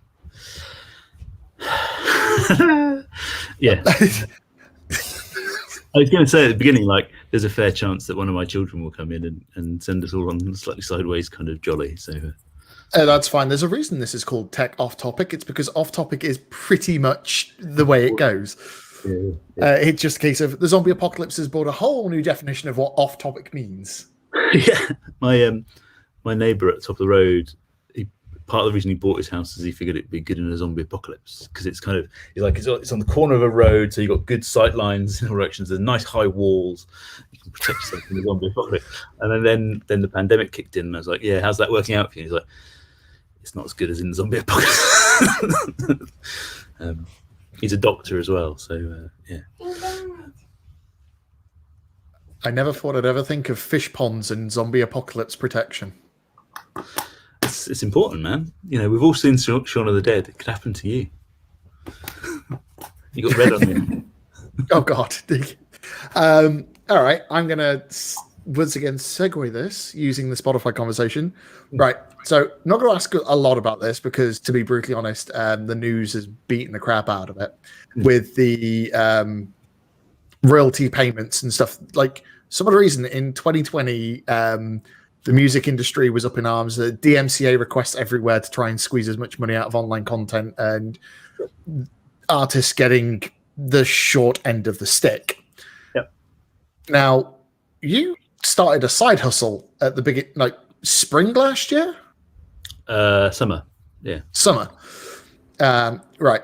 Yeah. I was going to say at the beginning, like, there's a fair chance that one of my children will come in and send us all on slightly sideways kind of jolly. So that's fine. There's a reason this is called Tech Off Topic. It's because off topic is pretty much the way it goes. Yeah. It's just a case of the zombie apocalypse has brought a whole new definition of what off topic means. Yeah, my neighbour at the top of the road, part of the reason he bought his house is he figured it'd be good in a zombie apocalypse because it's kind of it's on the corner of a road, so you've got good sight lines in all directions. There's nice high walls, you can protect yourself from the zombie apocalypse. And then the pandemic kicked in, and I was like, "Yeah, how's that working out for you?" He's like, "It's not as good as in the zombie apocalypse." He's a doctor as well, so yeah. I never thought I'd ever think of fish ponds and zombie apocalypse protection. It's important, man. You know, we've all seen Shaun of the Dead. It could happen to you. You got red on you. Oh, God. All right. I'm going to once again segue this using the Spotify conversation. Right. So not going to ask a lot about this because, to be brutally honest, the news has beaten the crap out of it with the royalty payments and stuff. Like, some of the reason in 2020, the music industry was up in arms. The DMCA requests everywhere to try and squeeze as much money out of online content, and artists getting the short end of the stick. Yep. Now, you started a side hustle at the beginning, like spring last year? Summer. Yeah. Summer. Right.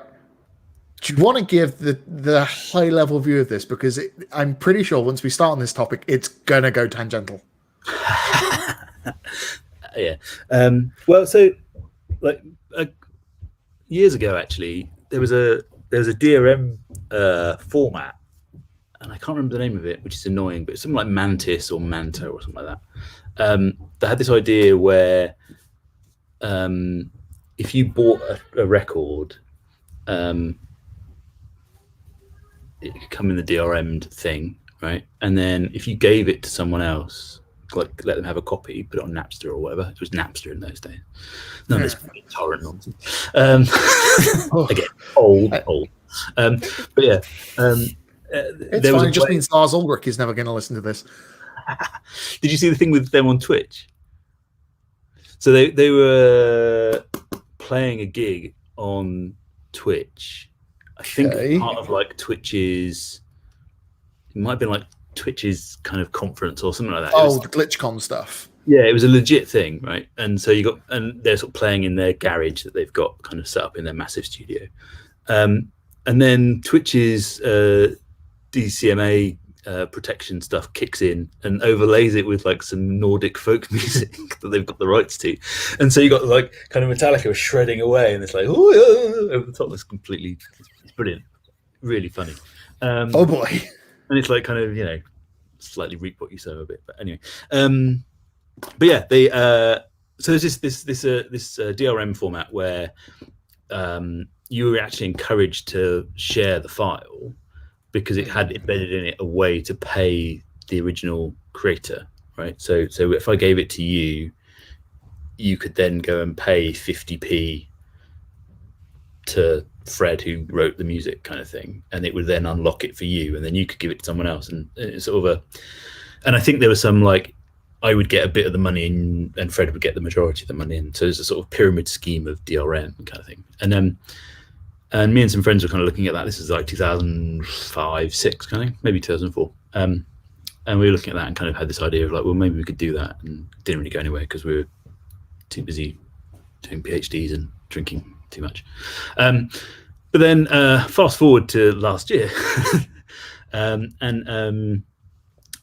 Do you want to give the high level view of this? Because I'm pretty sure once we start on this topic, it's going to go tangential. Yeah. Well, so like years ago, actually, there was a DRM format, and I can't remember the name of it, which is annoying, but it's something like Mantis or Manta or something like that. They had this idea where if you bought a record, it could come in the DRM'd thing, right? And then if you gave it to someone else, like let them have a copy, put it on Napster or whatever. It was Napster in those days. None of this torrent nonsense. Again, old. But yeah, it's fine. It just means Lars Ulrich is never going to listen to this. Did you see the thing with them on Twitch? So they were playing a gig on Twitch. I think part of like Twitch's, it might have been like Twitch's kind of conference or something like that. Oh, the GlitchCon stuff. Yeah, it was a legit thing, right? And so and they're sort of playing in their garage that they've got kind of set up in their massive studio. And then Twitch's DCMA protection stuff kicks in and overlays it with like some Nordic folk music that they've got the rights to. And so you got like kind of Metallica shredding away, and it's like over the top. It's brilliant, really funny. Oh boy. And it's like kind of, you know, slightly reap what you sow a bit, but anyway. But yeah, they so there's this DRM format where you were actually encouraged to share the file because it had embedded in it a way to pay the original creator, right? So if I gave it to you, you could then go and pay 50p to Fred, who wrote the music, kind of thing, and it would then unlock it for you, and then you could give it to someone else, and it's sort of and I think there was some like I would get a bit of the money and Fred would get the majority of the money, and so there's a sort of pyramid scheme of DRM kind of thing. And me and some friends were kind of looking at that. This is like 2005, 6 kind of, maybe 2004. And we were looking at that and kind of had this idea of like, well, maybe we could do that, and it didn't really go anywhere because we were too busy doing PhDs and drinking too much. But then fast forward to last year, and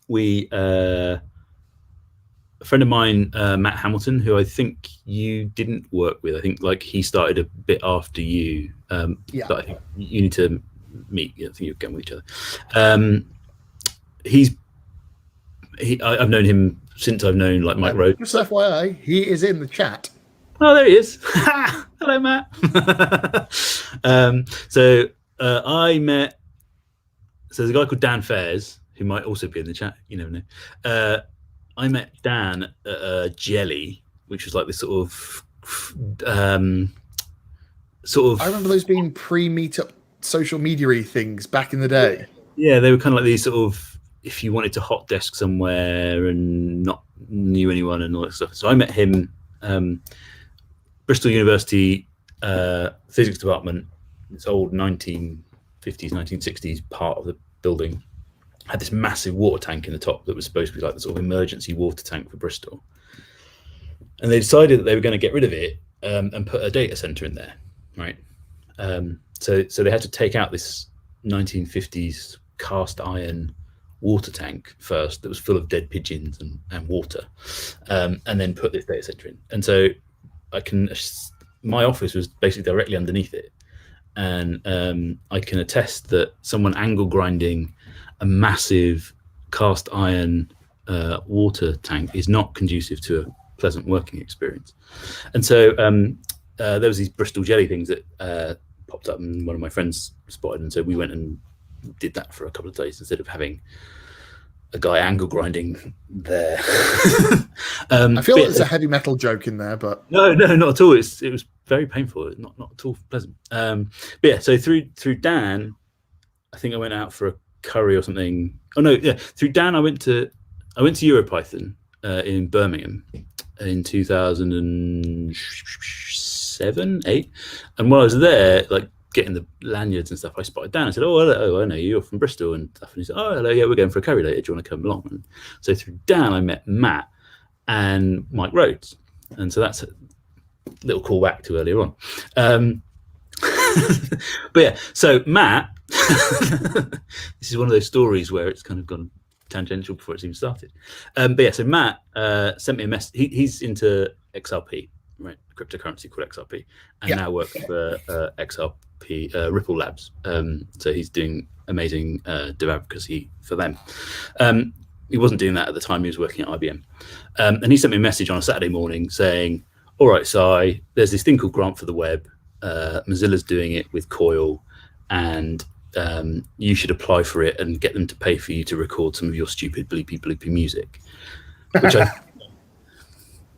we a friend of mine, Matt Hamilton, who I think you didn't work with. I think like he started a bit after you. Yeah. But I think you need to meet. I think you're going with each other. I've known him since I've known like Mike Rhodes. Just FYI, he is in the chat. Oh, there he is. Hello, Matt. So I met there's a guy called Dan Fairs who might also be in the chat. You never know. I met Dan at Jelly, which was like this sort of I remember those being pre-meetup social media-y things back in the day. Yeah, they were kind of like these sort of, if you wanted to hot desk somewhere and not knew anyone and all that stuff. So I met him, Bristol University physics department, this old 1950s, 1960s part of the building, had this massive water tank in the top that was supposed to be like the sort of emergency water tank for Bristol. And they decided that they were going to get rid of it and put a data center in there, right? So they had to take out this 1950s cast iron water tank first that was full of dead pigeons and water, and then put this data center in. And so my office was basically directly underneath it, and I can attest that someone angle grinding a massive cast iron water tank is not conducive to a pleasant working experience. And so there was these Bristol Jelly things that popped up, and one of my friends spotted, and so we went and did that for a couple of days instead of having a guy angle grinding there. I feel like there's a heavy metal joke in there, but no, not at all. It was very painful, not at all pleasant. But yeah, so through Dan, I think I went out for a curry or something. Oh no, yeah, through Dan I went to EuroPython in Birmingham in 2007, 8, and while I was there, like getting the lanyards and stuff, I spotted Dan. I said, "Oh, hello, I know you. You're from Bristol and stuff." And he said, "Oh, hello, yeah, we're going for a curry later. Do you want to come along?" And so through Dan, I met Matt and Mike Rhodes, and so that's a little callback to earlier on. But yeah, so Matt, this is one of those stories where it's kind of gone tangential before it's even started. But yeah, so Matt sent me a message. He's into XRP, right? Cryptocurrency called XRP, and now works for XRP Ripple Labs. So he's doing amazing dev advocacy for them. He wasn't doing that at the time. He was working at IBM, and he sent me a message on a Saturday morning saying, "All right, Si, there's this thing called Grant for the Web. Mozilla's doing it with Coil, and you should apply for it and get them to pay for you to record some of your stupid bleepy music," which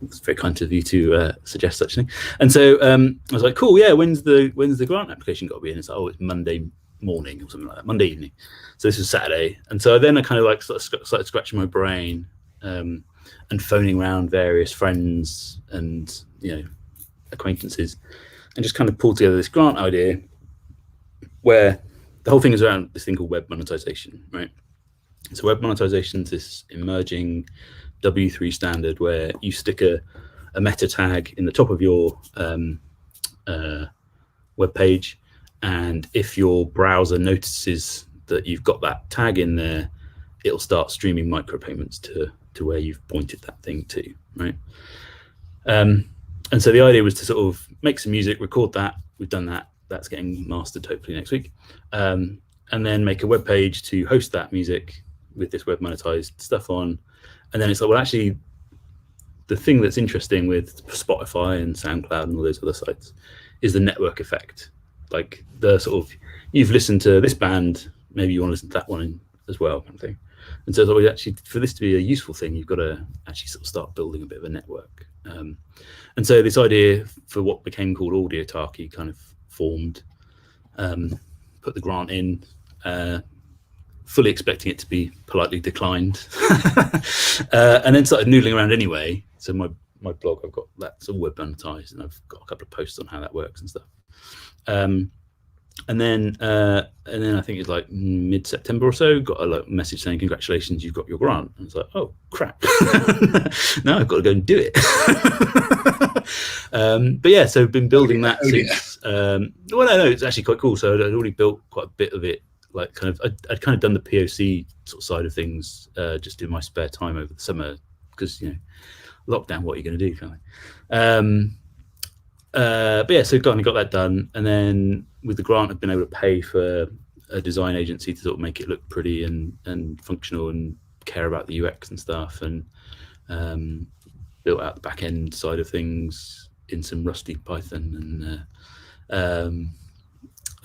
it's very kind of you to suggest such a thing. And so I was like, "Cool, yeah. When's the grant application got to be in?" It's like, "Oh, it's Monday morning or something like that, Monday evening." So this was Saturday, and so then I kind of like started scratching my brain and phoning around various friends and acquaintances, and just kind of pulled together this grant idea where the whole thing is around this thing called web monetization, right? So web monetization is this emerging W3 standard where you stick a meta tag in the top of your web page, and if your browser notices that you've got that tag in there, it'll start streaming micropayments to where you've pointed that thing to, right? And so the idea was to sort of make some music, record that. We've done that. That's getting mastered hopefully next week. And then make a web page to host that music with this web monetized stuff on. And then it's like, well, actually, the thing that's interesting with Spotify and SoundCloud and all those other sites is the network effect. Like the sort of, you've listened to this band, maybe you want to listen to that one as well, kind of thing. And so it's always actually, for this to be a useful thing, you've got to actually sort of start building a bit of a network. And so this idea for what became called Audiotarchy kind of formed, put the grant in, fully expecting it to be politely declined, and then started noodling around anyway. So my blog, I've got that's all web monetized, and I've got a couple of posts on how that works and stuff. And then I think it's like mid-September or so, got a message saying, "Congratulations, you've got your grant." And it's like, oh crap, now I've got to go and do it. But yeah, so I've been building that since. Well, no, it's actually quite cool. So I'd already built quite a bit of it. Like I'd kind of done the POC sort of side of things just in my spare time over the summer, because lockdown, what are you going to do, kind of. But yeah, so got that done, and then with the grant, I've been able to pay for a design agency to sort of make it look pretty and functional and care about the UX and stuff, and built out the back end side of things in some rusty Python, and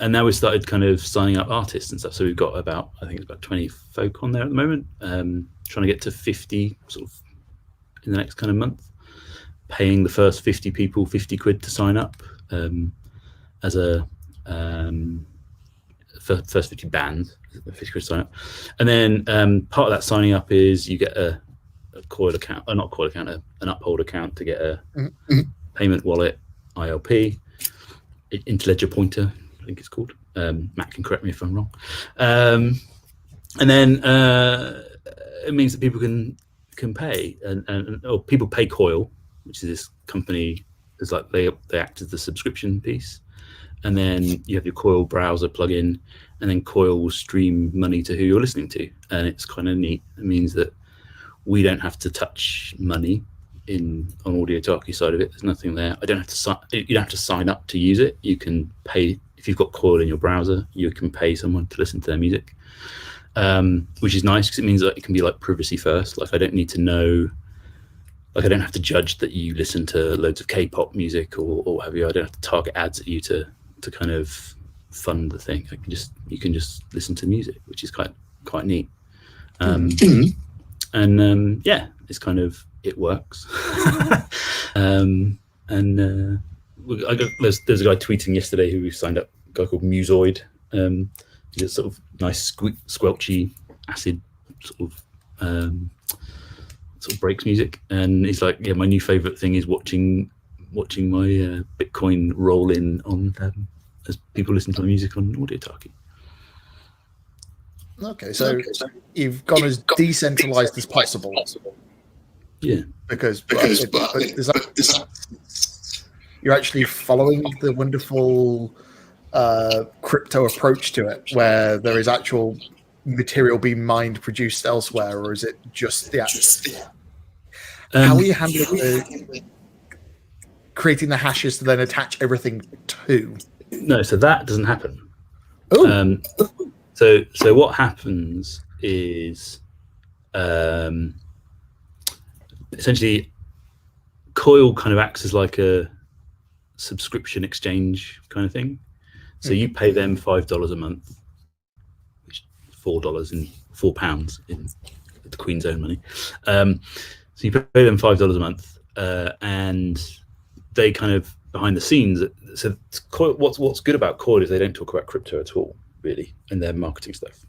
and now we've started kind of signing up artists and stuff. So we've got I think it's about 20 folk on there at the moment, trying to get to 50 sort of in the next kind of month, paying the first 50 people 50 quid to sign up as a first 50 bands, 50 quid to sign up. And then part of that signing up is you get a Coil account, or not Coil account, an Uphold account to get a payment wallet, ILP, Interledger Pointer, I think it's called. Matt can correct me if I'm wrong. And then it means that people can pay, or people pay Coil, which is this company. Is like they act as the subscription piece, and then you have your Coil browser plugin, and then Coil will stream money to who you're listening to, and it's kind of neat. It means that we don't have to touch money on Audiotalkie side of it. There's nothing there. You don't have to sign up to use it. You can pay if you've got Coil in your browser. You can pay someone to listen to their music, which is nice because it means that it can be like privacy first. Like I don't need to know. Like I don't have to judge that you listen to loads of K-pop music or what have you. I don't have to target ads at you to kind of fund the thing. You can just listen to music, which is quite neat. And yeah, it's kind of, it works. There's a guy tweeting yesterday who signed up, a guy called Musoid. He's a sort of nice squelchy acid sort of breaks music, and he's like, yeah, my new favorite thing is watching my Bitcoin roll in on as people listen to the music on Audiotalkie. Okay, so you've gone as decentralized as possible. Yeah, because you're actually following the wonderful crypto approach to it, where there is actual material being mined, produced elsewhere, or is it just the actual? How are you handling creating the hashes to then attach everything to? No, so that doesn't happen. Oh. So what happens is essentially Coil kind of acts as like a subscription exchange kind of thing. So you pay them $5 a month, which is £4 in the Queen's own money. So you pay them $5 a month, and they kind of behind the scenes. So Coil, what's good about Coil is they don't talk about crypto at all, really, in their marketing stuff.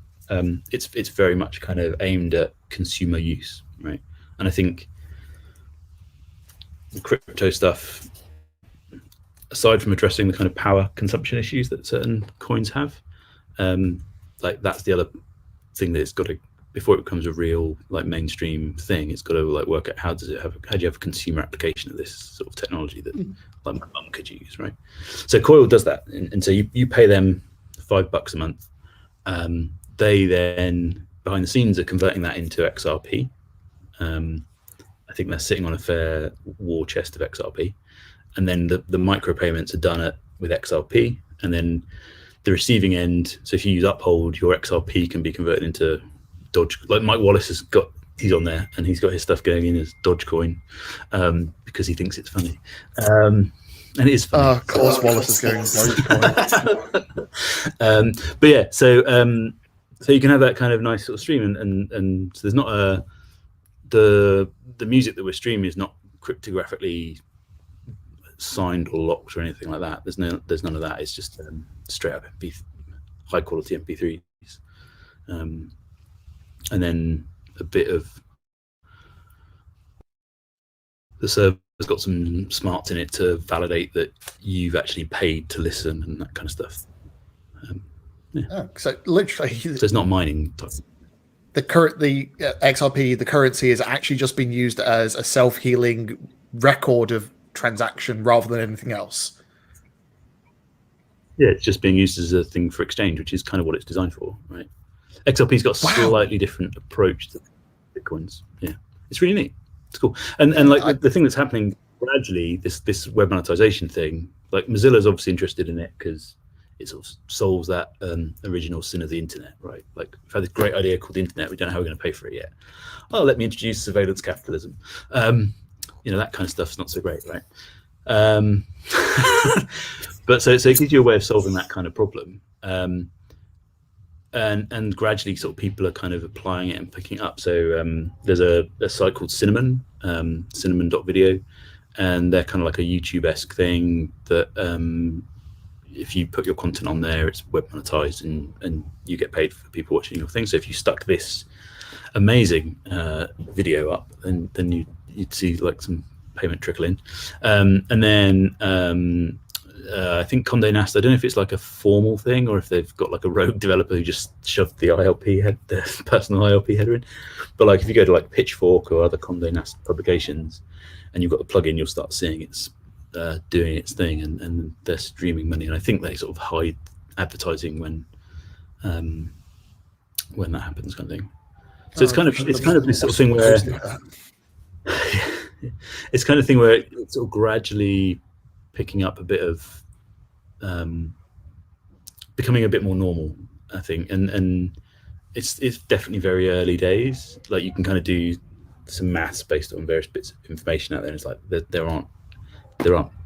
It's very much kind of aimed at consumer use, right? And I think the crypto stuff, aside from addressing the kind of power consumption issues that certain coins have, like that's the other thing that it's got to, before it becomes a real like mainstream thing, it's got to like work out how do you have a consumer application of this sort of technology that like my mum could use, right? So Coil does that, and so you pay them $5 a month. They then behind the scenes are converting that into XRP. I think they're sitting on a fair war chest of XRP, and then the micropayments are done with XRP, and then the receiving end. So if you use Uphold, your XRP can be converted into Doge. Like Mike Wallace he's on there, and he's got his stuff going in as Dogecoin because he thinks it's funny. And it is funny. Of course, Wallace is going Dogecoin. But yeah, so you can have that kind of nice sort of stream, and so there's not the music that we're streaming is not cryptographically signed or locked or anything like that. There's none of that. It's just straight up high quality MP3s, and then a bit of the server's got some smarts in it to validate that you've actually paid to listen and that kind of stuff. Yeah. Oh, so literally, so it's not mining type. The XRP, the currency, is actually just being used as a self-healing record of transaction rather than anything else. Yeah, it's just being used as a thing for exchange, which is kind of what it's designed for, right? XRP's got a slightly different approach to Bitcoins. Yeah, it's really neat. It's cool. And like the thing that's happening gradually, this web monetization thing, like Mozilla's obviously interested in it because it sort of solves that original sin of the internet, right? Like we've had this great idea called the internet, we don't know how we're going to pay for it yet. Oh, let me introduce surveillance capitalism. That kind of stuff's not so great, right? But so it gives you a way of solving that kind of problem. And gradually sort of people are kind of applying it and picking it up. So there's a site called Cinnamon, cinnamon.video, and they're kind of like a YouTube-esque thing that if you put your content on there, it's web monetized and you get paid for people watching your thing. So if you stuck this amazing video up, then you'd see like some payment trickle in. And then I think Condé Nast, I don't know if it's like a formal thing or if they've got like a rogue developer who just shoved the personal ILP header in. But like if you go to like Pitchfork or other Condé Nast publications and you've got the plugin, you'll start seeing it's doing its thing and they're streaming money. And I think they sort of hide advertising when that happens, kind of thing. So it's kind of this sort of thing where it's kind of thing where it's sort of gradually picking up a bit of becoming a bit more normal, I think, and it's definitely very early days. Like you can kind of do some maths based on various bits of information out there. And it's like there aren't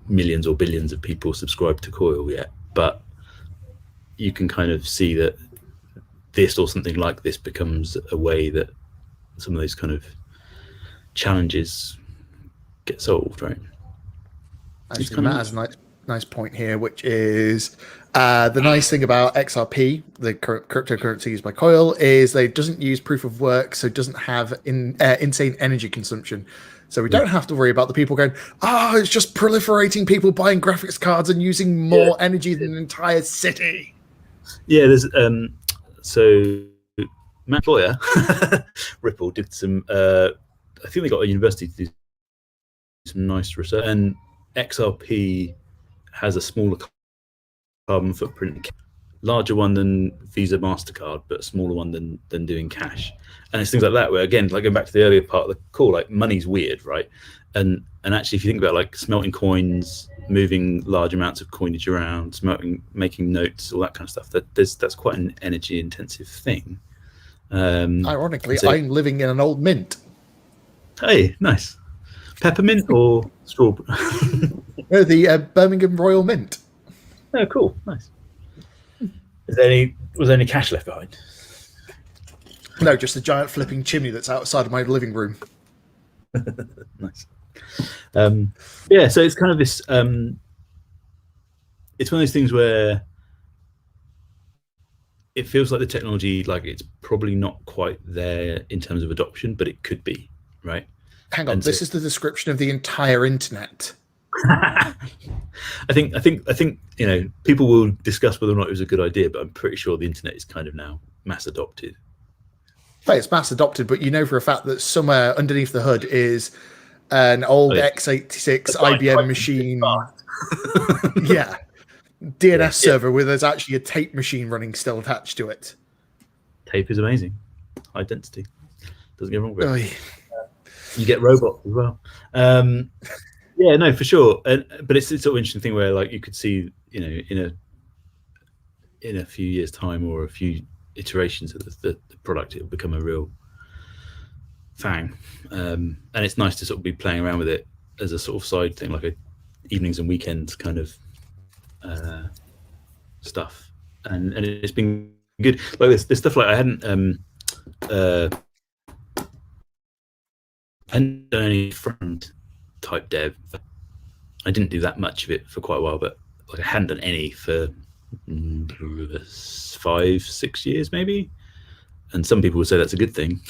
millions or billions of people subscribed to Coil yet, but you can kind of see that this or something like this becomes a way that some of those kind of challenges get solved, right? Actually, Matt has a nice point here, which is the nice thing about XRP, the cryptocurrency used by Coil, is that it doesn't use proof of work, so it doesn't have insane energy consumption. So we don't have to worry about the people going, it's just proliferating people buying graphics cards and using more energy than an entire city. Yeah, there's so Matt Lawyer, Ripple did some. I think they got a university to do some nice research, and XRP has a smaller carbon footprint, larger one than Visa MasterCard, but a smaller one than doing cash. And it's things like that where, again, like going back to the earlier part of the call, like money's weird, right? And actually, if you think about like smelting coins, moving large amounts of coinage around, making notes, all that kind of stuff, that's quite an energy intensive thing. Ironically, I'm living in an old mint. Hey, nice. Peppermint or strawberry? No, the Birmingham Royal Mint. Oh, cool, nice. Was there any cash left behind? No, just a giant flipping chimney that's outside of my living room. Nice. Yeah, so it's kind of this. It's one of those things where it feels like the technology, like it's probably not quite there in terms of adoption, but it could be, right? Hang on, this is the description of the entire internet. I think people will discuss whether or not it was a good idea, but I'm pretty sure the internet is kind of now mass adopted. Well, it's mass adopted, but you know for a fact that somewhere underneath the hood is an old x86 IBM machine. Yeah, DNS server where there's actually a tape machine running still attached to it. Tape is amazing, high density. Doesn't get wrong with it. You get robots as well. Yeah, no, for sure. But it's sort of interesting thing where like you could see, in a few years' time or a few iterations of the product, it'll become a real thing. And it's nice to sort of be playing around with it as a sort of side thing, like a evenings and weekends kind of stuff. And it's been good. Like there's stuff like I hadn't done any front type dev. I didn't do that much of it for quite a while, but like I hadn't done any for 5-6 years maybe. And some people would say that's a good thing.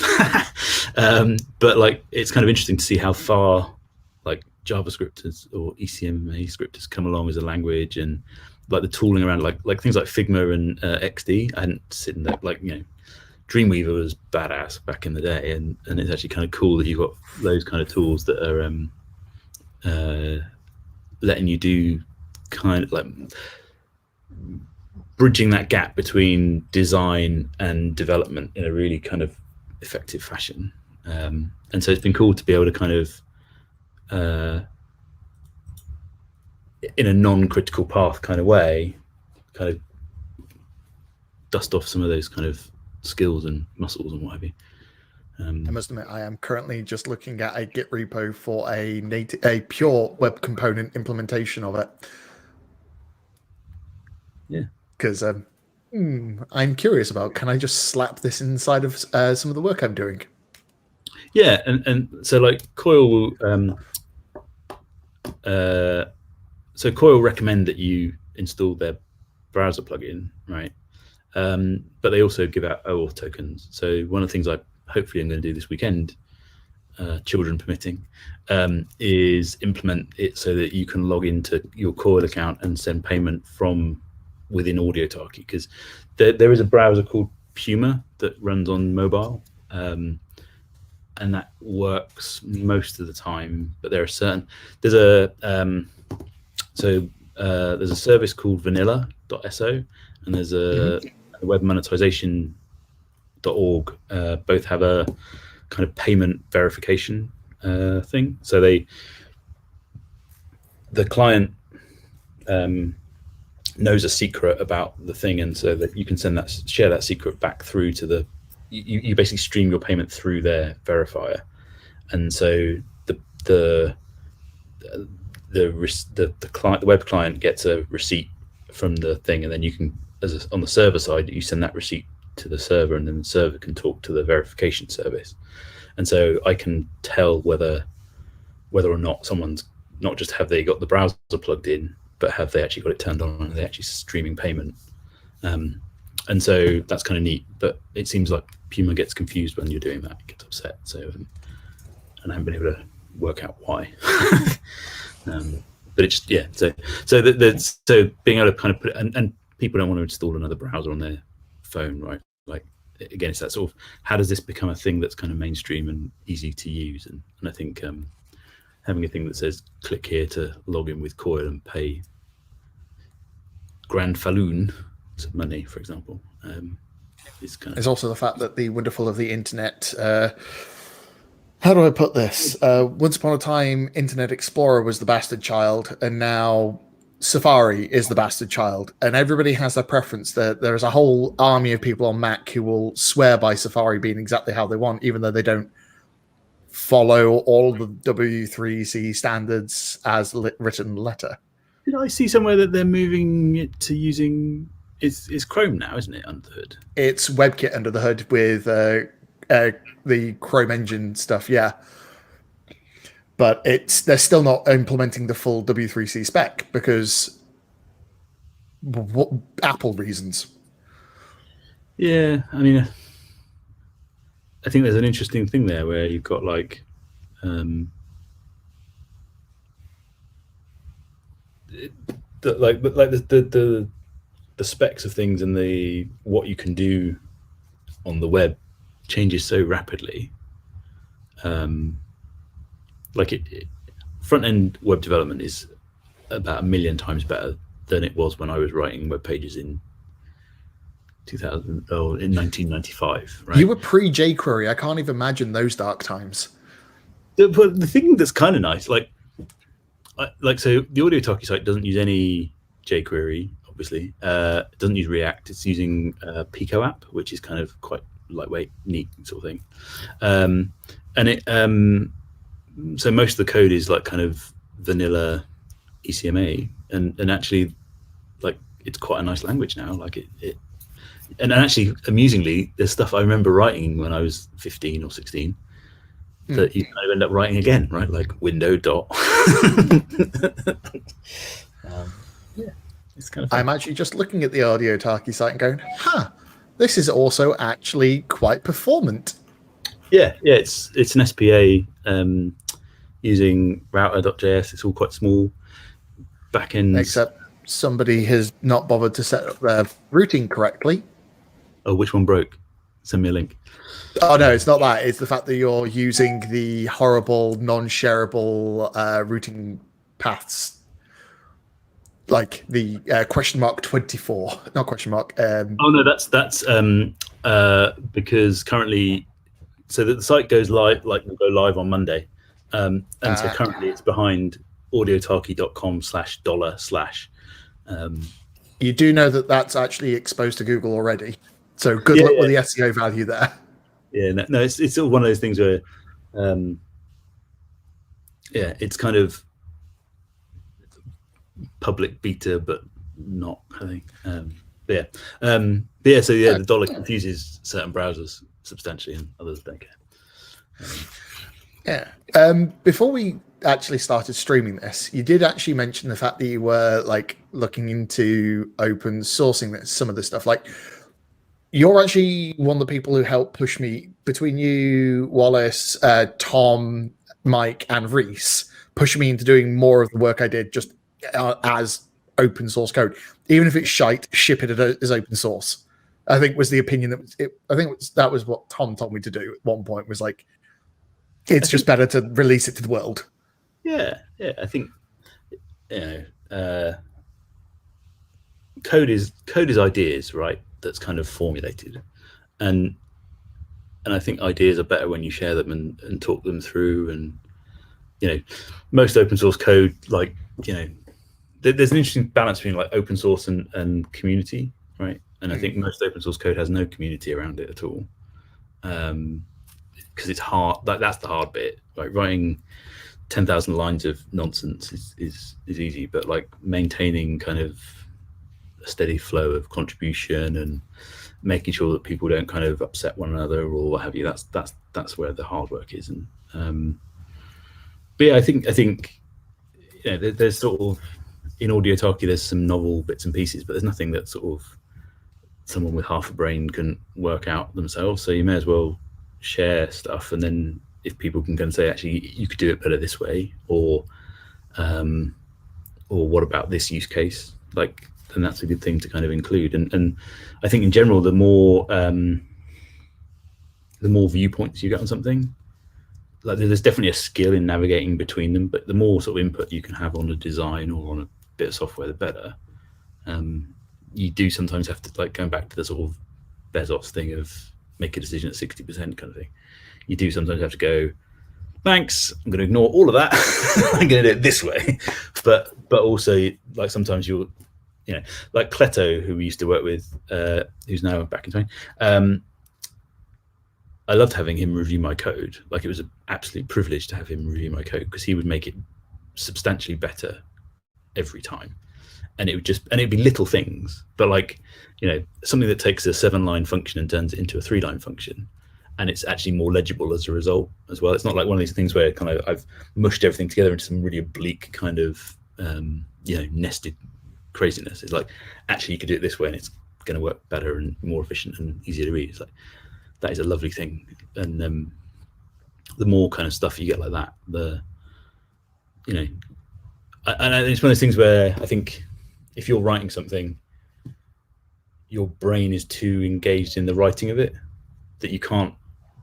But like it's kind of interesting to see how far like JavaScript or ECMA script has come along as a language, and like the tooling around like things like Figma and XD. I hadn't sitting there Dreamweaver was badass back in the day, and it's actually kind of cool that you've got those kind of tools that are letting you do kind of like bridging that gap between design and development in a really kind of effective fashion. And so it's been cool to be able to kind of in a non-critical path kind of way, kind of dust off some of those kind of skills and muscles and what have you. I must admit, I am currently just looking at a Git repo for a pure web component implementation of it. Yeah. Because I'm curious about, can I just slap this inside of some of the work I'm doing? Yeah, and so like Coil, so Coil recommend that you install their browser plugin, right? But they also give out OAuth tokens. So one of the things I hopefully I'm going to do this weekend, children permitting, is implement it so that you can log into your Coil account and send payment from within AudioTalkie, because there is a browser called Puma that runs on mobile, and that works most of the time. But there are there's a service called vanilla.so, and there's a web monetization.org. Both have a kind of payment verification thing. So the client knows a secret about the thing, and so that you can share that secret back through to you basically stream your payment through their verifier, and so the client, the web client, gets a receipt from the thing, and then you can, on the server side, you send that receipt to the server, and then the server can talk to the verification service, and so I can tell whether or not someone's not just have they got the browser plugged in, but have they actually got it turned on and are they actually streaming payment. And so that's kind of neat, but it seems like Puma gets confused when you're doing that, it gets upset. So, and I haven't been able to work out why. But it's just, so being able to kind of put it, and people don't want to install another browser on their phone, right? Like, again, it's that sort of, how does this become a thing that's kind of mainstream and easy to use? And I think having a thing that says click here to log in with Coil and pay Grand Falloon some money, for example, is kind of. There's also the fact that the wonderful of the internet. How do I put this? Once upon a time, Internet Explorer was the bastard child, and now Safari is the bastard child. And everybody has their preference. There's a whole army of people on Mac who will swear by Safari being exactly how they want, even though they don't follow all the W3C standards as written letter. Did I see somewhere that they're moving it to using? It's Chrome now, isn't it, under the hood? It's WebKit under the hood with the Chrome engine stuff, yeah. But they're still not implementing the full W3C spec because Apple reasons. Yeah, I mean, I think there's an interesting thing there where you've got like the specs of things and what you can do on the web changes so rapidly. Front end web development is about 1 million times better than it was when I was writing web pages in 1995. Right? You were pre jQuery. I can't even imagine those dark times. But the thing that's kind of nice, so the AudioTalkie site doesn't use any jQuery, obviously. It doesn't use React. It's using Pico app, which is kind of quite lightweight, neat sort of thing. And it so most of the code is like kind of vanilla ECMA, and actually, like, it's quite a nice language now. Like it and actually, amusingly, there's stuff I remember writing when I was 15 or 16 that you kind of end up writing again, right? Like window dot. Yeah, it's kind of fun. I'm actually just looking at the AudioTalkie site and going, this is also actually quite performant. Yeah, it's an SPA using router.js. It's all quite small backends. Except somebody has not bothered to set up their routing correctly. Oh, which one broke? Send me a link. Oh, no, it's not that. It's the fact that you're using the horrible, non-shareable routing paths, like the $24, not question mark. Oh no, that's because currently, so that the site goes live, like will go live on Monday, and so currently it's behind audiotalkie.com/$/. You do know that that's actually exposed to Google already, so good luck with the SEO value there. Yeah, no, it's sort of one of those things where, it's kind of public beta, but not, I think. The dollar confuses certain browsers substantially, and others don't care. Before we actually started streaming this, you did actually mention the fact that you were like looking into open sourcing some of this stuff. Like, you're actually one of the people who helped push me, between you, Wallace, Tom, Mike, and Reese, pushing me into doing more of the work I did just as open source code. Even if it's shite, ship it as open source. I think was the opinion that was what Tom told me to do at one point, was like, it's just better to release it to the world. Yeah. I think, code is ideas, right? That's kind of formulated, and I think ideas are better when you share them and talk them through. And most open source code, like there's an interesting balance between like open source and community, right? And I think most open source code has no community around it at all, because it's hard. That's the hard bit. Like writing 10,000 lines of nonsense is easy, but like maintaining kind of a steady flow of contribution and making sure that people don't kind of upset one another or what have you, that's where the hard work is. And but yeah, I think there's sort of, in Audiotalky there's some novel bits and pieces, but there's nothing that sort of someone with half a brain can work out themselves. So you may as well share stuff, and then if people can go and say, actually, you could do it better this way, or what about this use case, like, then that's a good thing to kind of include. And I think in general, the more viewpoints you get on something, like there's definitely a skill in navigating between them, but the more sort of input you can have on a design or on a bit of software, the better. You do sometimes have to, like, going back to the sort of Bezos thing of make a decision at 60% kind of thing. You do sometimes have to go, thanks, I'm going to ignore all of that. I'm going to do it this way. But also, like, sometimes you'll, like Cleto, who we used to work with, who's now back in Spain. I loved having him review my code. Like, it was an absolute privilege to have him review my code, because he would make it substantially better every time. And it'd be little things, but like, something that takes a 7-line function and turns it into a 3-line function, and it's actually more legible as a result as well. It's not like one of these things where kind of I've mushed everything together into some really oblique kind of nested craziness. It's like, actually you could do it this way and it's going to work better and more efficient and easier to read. It's like, that is a lovely thing. And the more kind of stuff you get like that, and it's one of those things where I think if you're writing something, your brain is too engaged in the writing of it that you can't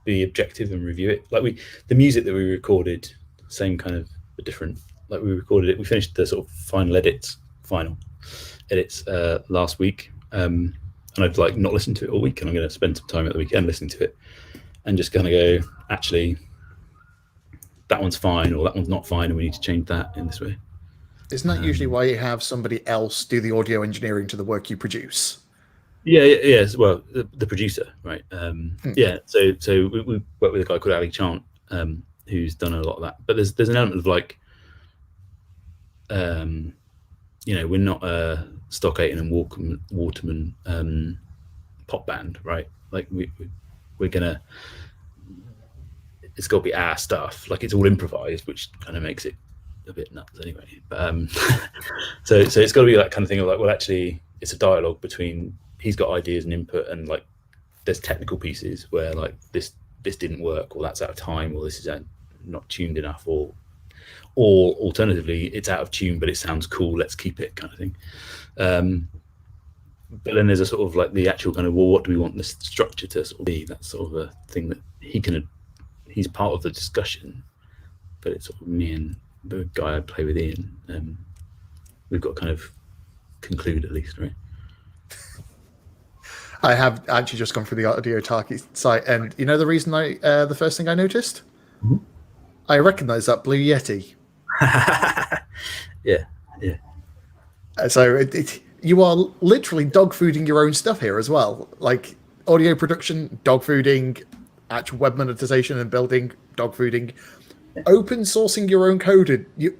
be objective and review it. Like the music that we recorded, same kind of, but different. Like we recorded it, we finished the sort of final edits last week, and I've like not listened to it all week, and I'm going to spend some time at the weekend listening to it and just kind of go, actually, that one's fine or that one's not fine, and we need to change that in this way. Isn't that usually why you have somebody else do the audio engineering to the work you produce? Yeah. Well, the producer, right? Yeah. So we work with a guy called Ali Chant, who's done a lot of that. But there's an element of like, we're not a Stock Aitken and Waterman pop band, right? Like we're gonna, it's got to be our stuff. Like it's all improvised, which kind of makes it a bit nuts anyway. But so it's got to be that kind of thing of like, well, actually, it's a dialogue between, he's got ideas and input, and like there's technical pieces where like this didn't work, or that's out of time, or this is not tuned enough, or alternatively it's out of tune but it sounds cool, let's keep it, kind of thing. But then there's a sort of like the actual kind of, well, what do we want this structure to sort of be? That's sort of a thing that he's part of the discussion, but it's sort of me and the guy I play with, Ian. We've got to kind of conclude at least, right? I have actually just gone through the Audiotalky site, and you know the reason the first thing I noticed? Mm-hmm. I recognize that Blue Yeti. Yeah. So you are literally dog fooding your own stuff here as well. Like audio production, dog fooding, actual web monetization and building, dog fooding, open sourcing your own code. You're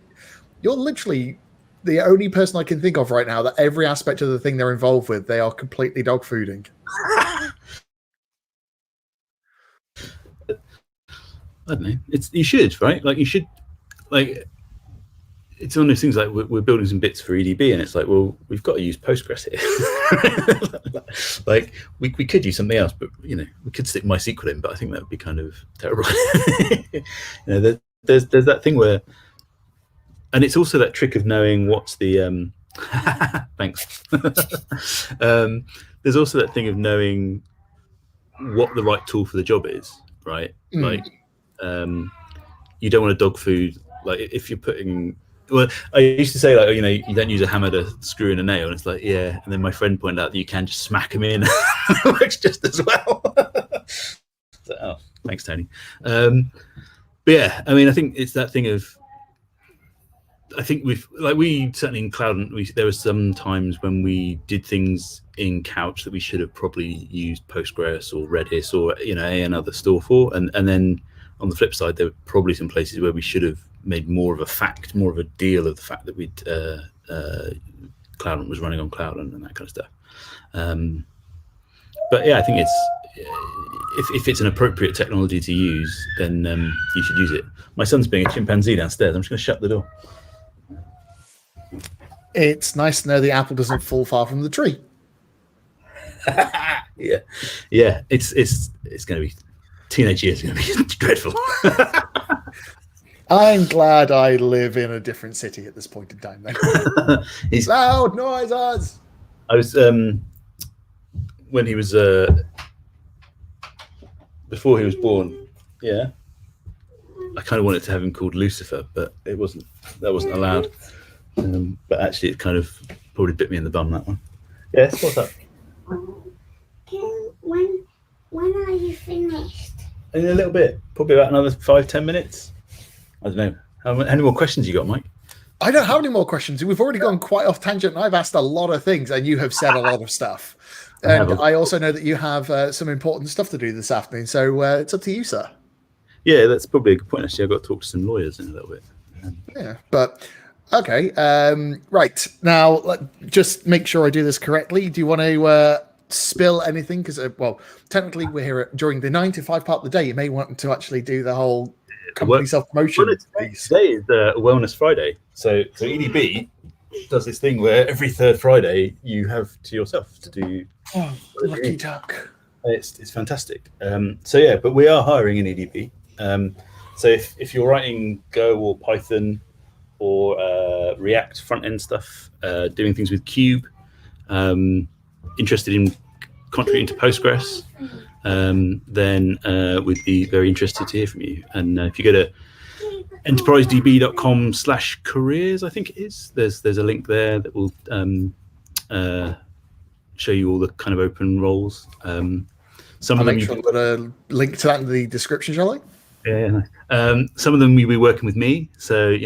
literally the only person I can think of right now that every aspect of the thing they're involved with, they are completely dog fooding. I don't know. You should, right? Like you should, like it's one of those things. Like we're building some bits for EDB, and it's like, well, we've got to use Postgres here. Like we could use something else, but we could stick MySQL in, but I think that would be kind of terrible. There's that thing where, and it's also that trick of knowing what's the thanks. There's also that thing of knowing what the right tool for the job is, right? Like you don't want to dog food. Like if you're putting, well, I used to say like, you don't use a hammer to screw in a nail, and it's like, yeah. And then my friend pointed out that you can just smack them in. It works just as well. So, oh, thanks, Tony. But yeah, I mean, I think it's that thing of, I think we certainly in Cloud, there were some times when we did things in Couch that we should have probably used Postgres or Redis or another store for, and then on the flip side, there were probably some places where we should have made more of a deal of the fact that we'd Cloud was running on Cloud and that kind of stuff. But yeah, I think it's if it's an appropriate technology to use, then you should use it. My son's being a chimpanzee downstairs. I'm just going to shut the door. It's nice to know the apple doesn't fall far from the tree. Yeah. It's going to be, teenage years are going to be dreadful. I'm glad I live in a different city at this point in time. Then loud noises. I was when he was before he was born. Yeah, I kind of wanted to have him called Lucifer, but that wasn't allowed. But actually, it kind of probably bit me in the bum, that one. Yes, what's up? When are you finished? In a little bit, probably about another 5-10 minutes. I don't know. How many more questions you got, Mike? I don't have any more questions. We've already gone quite off tangent, and I've asked a lot of things, and you have said a lot of stuff. And I also know that you have some important stuff to do this afternoon, so it's up to you, sir. Yeah, that's probably a good point. Actually, I've got to talk to some lawyers in a little bit. Yeah, but okay. Right now, just make sure I do this correctly. Do you want to spill anything? Because technically we're here during the 9 to 5 part of the day. You may want to actually do the whole company self-promotion piece. Today is Wellness Friday, so EDB does this thing where every third Friday you have to yourself to do. Oh, lucky duck! It's fantastic. So yeah, but we are hiring in EDB. So if you're writing Go or Python or React front end stuff, doing things with Cube, interested in contributing to Postgres, then we'd be very interested to hear from you. And if you go to enterprisedb.com/careers, I think it is, there's a link there that will show you all the kind of open roles. Some of them, make sure to put a link to that in the description, shall I? Yeah. Some of them you'll be working with me, so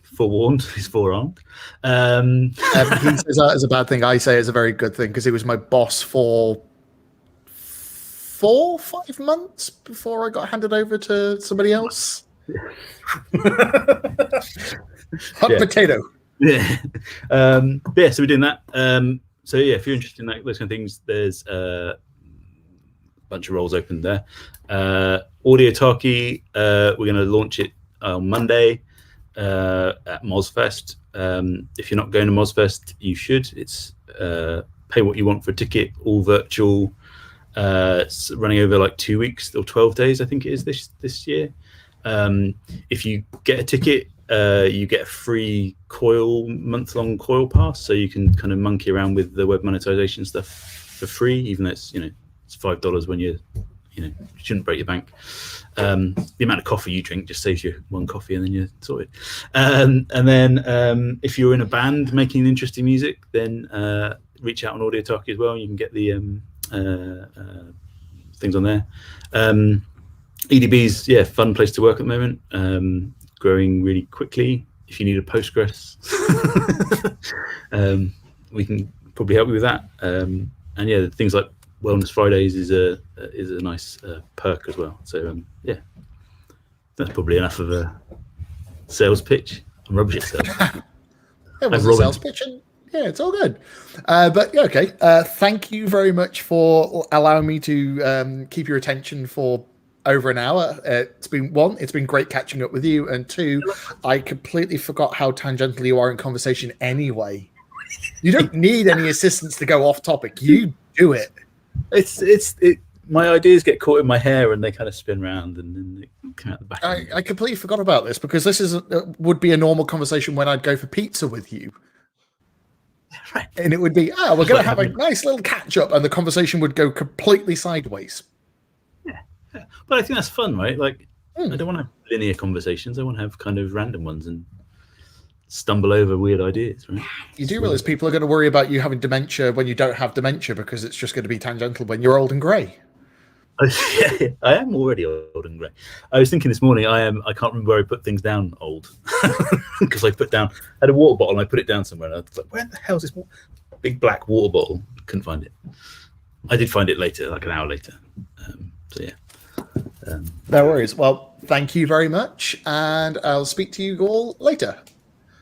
forewarned is forearmed. He says that as a bad thing. I say it's a very good thing, because he was my boss for 4-5 months before I got handed over to somebody else. Hot potato. Yeah. So we're doing that. So yeah, if you're interested in those kind of things, there's a bunch of roles open there. Audiotalkie, we're going to launch it on Monday at Mozfest. If you're not going to Mozfest, you should. It's pay what you want for a ticket, all virtual. It's running over like 2 weeks or 12 days, I think it is this year. If you get a ticket, you get a free month-long Coil pass, so you can kind of monkey around with the web monetization stuff for free, even though it's it's $5 when you shouldn't break your bank. The amount of coffee you drink just saves you one coffee and then you're sorted. And then if you're in a band making interesting music, then reach out on Audiotalkie as well. You can get the things on there. EDB's fun place to work at the moment, growing really quickly. If you need a Postgres, we can probably help you with that. And things like Wellness Fridays is a nice perk as well. So that's probably enough of a sales pitch. I'm rubbish at sales. It was I'm a Robin. sales pitch, and yeah, it's all good. But yeah, okay. Thank you very much for allowing me to keep your attention for over an hour. It's been great catching up with you, and two, I completely forgot how tangential you are in conversation anyway. You don't need any assistance to go off topic. You do it. My ideas get caught in my hair and they kind of spin round and then they come out the back. I completely forgot about this because this would be a normal conversation when I'd go for pizza with you. Right. And it would be, we're going to have a nice little catch up, and the conversation would go completely sideways. Yeah. But I think that's fun, right? Like, I don't want to have linear conversations. I want to have kind of random ones and stumble over weird ideas, right? You do realize people are going to worry about you having dementia when you don't have dementia because it's just going to be tangential when you're old and grey. I am already old and grey. I was thinking this morning, I can't remember where I put things down old because I had a water bottle and I put it down somewhere and I was like, where the hell is this big black water bottle? Couldn't find it. I did find it later, like an hour later. So yeah. No worries. Well, thank you very much, and I'll speak to you all later.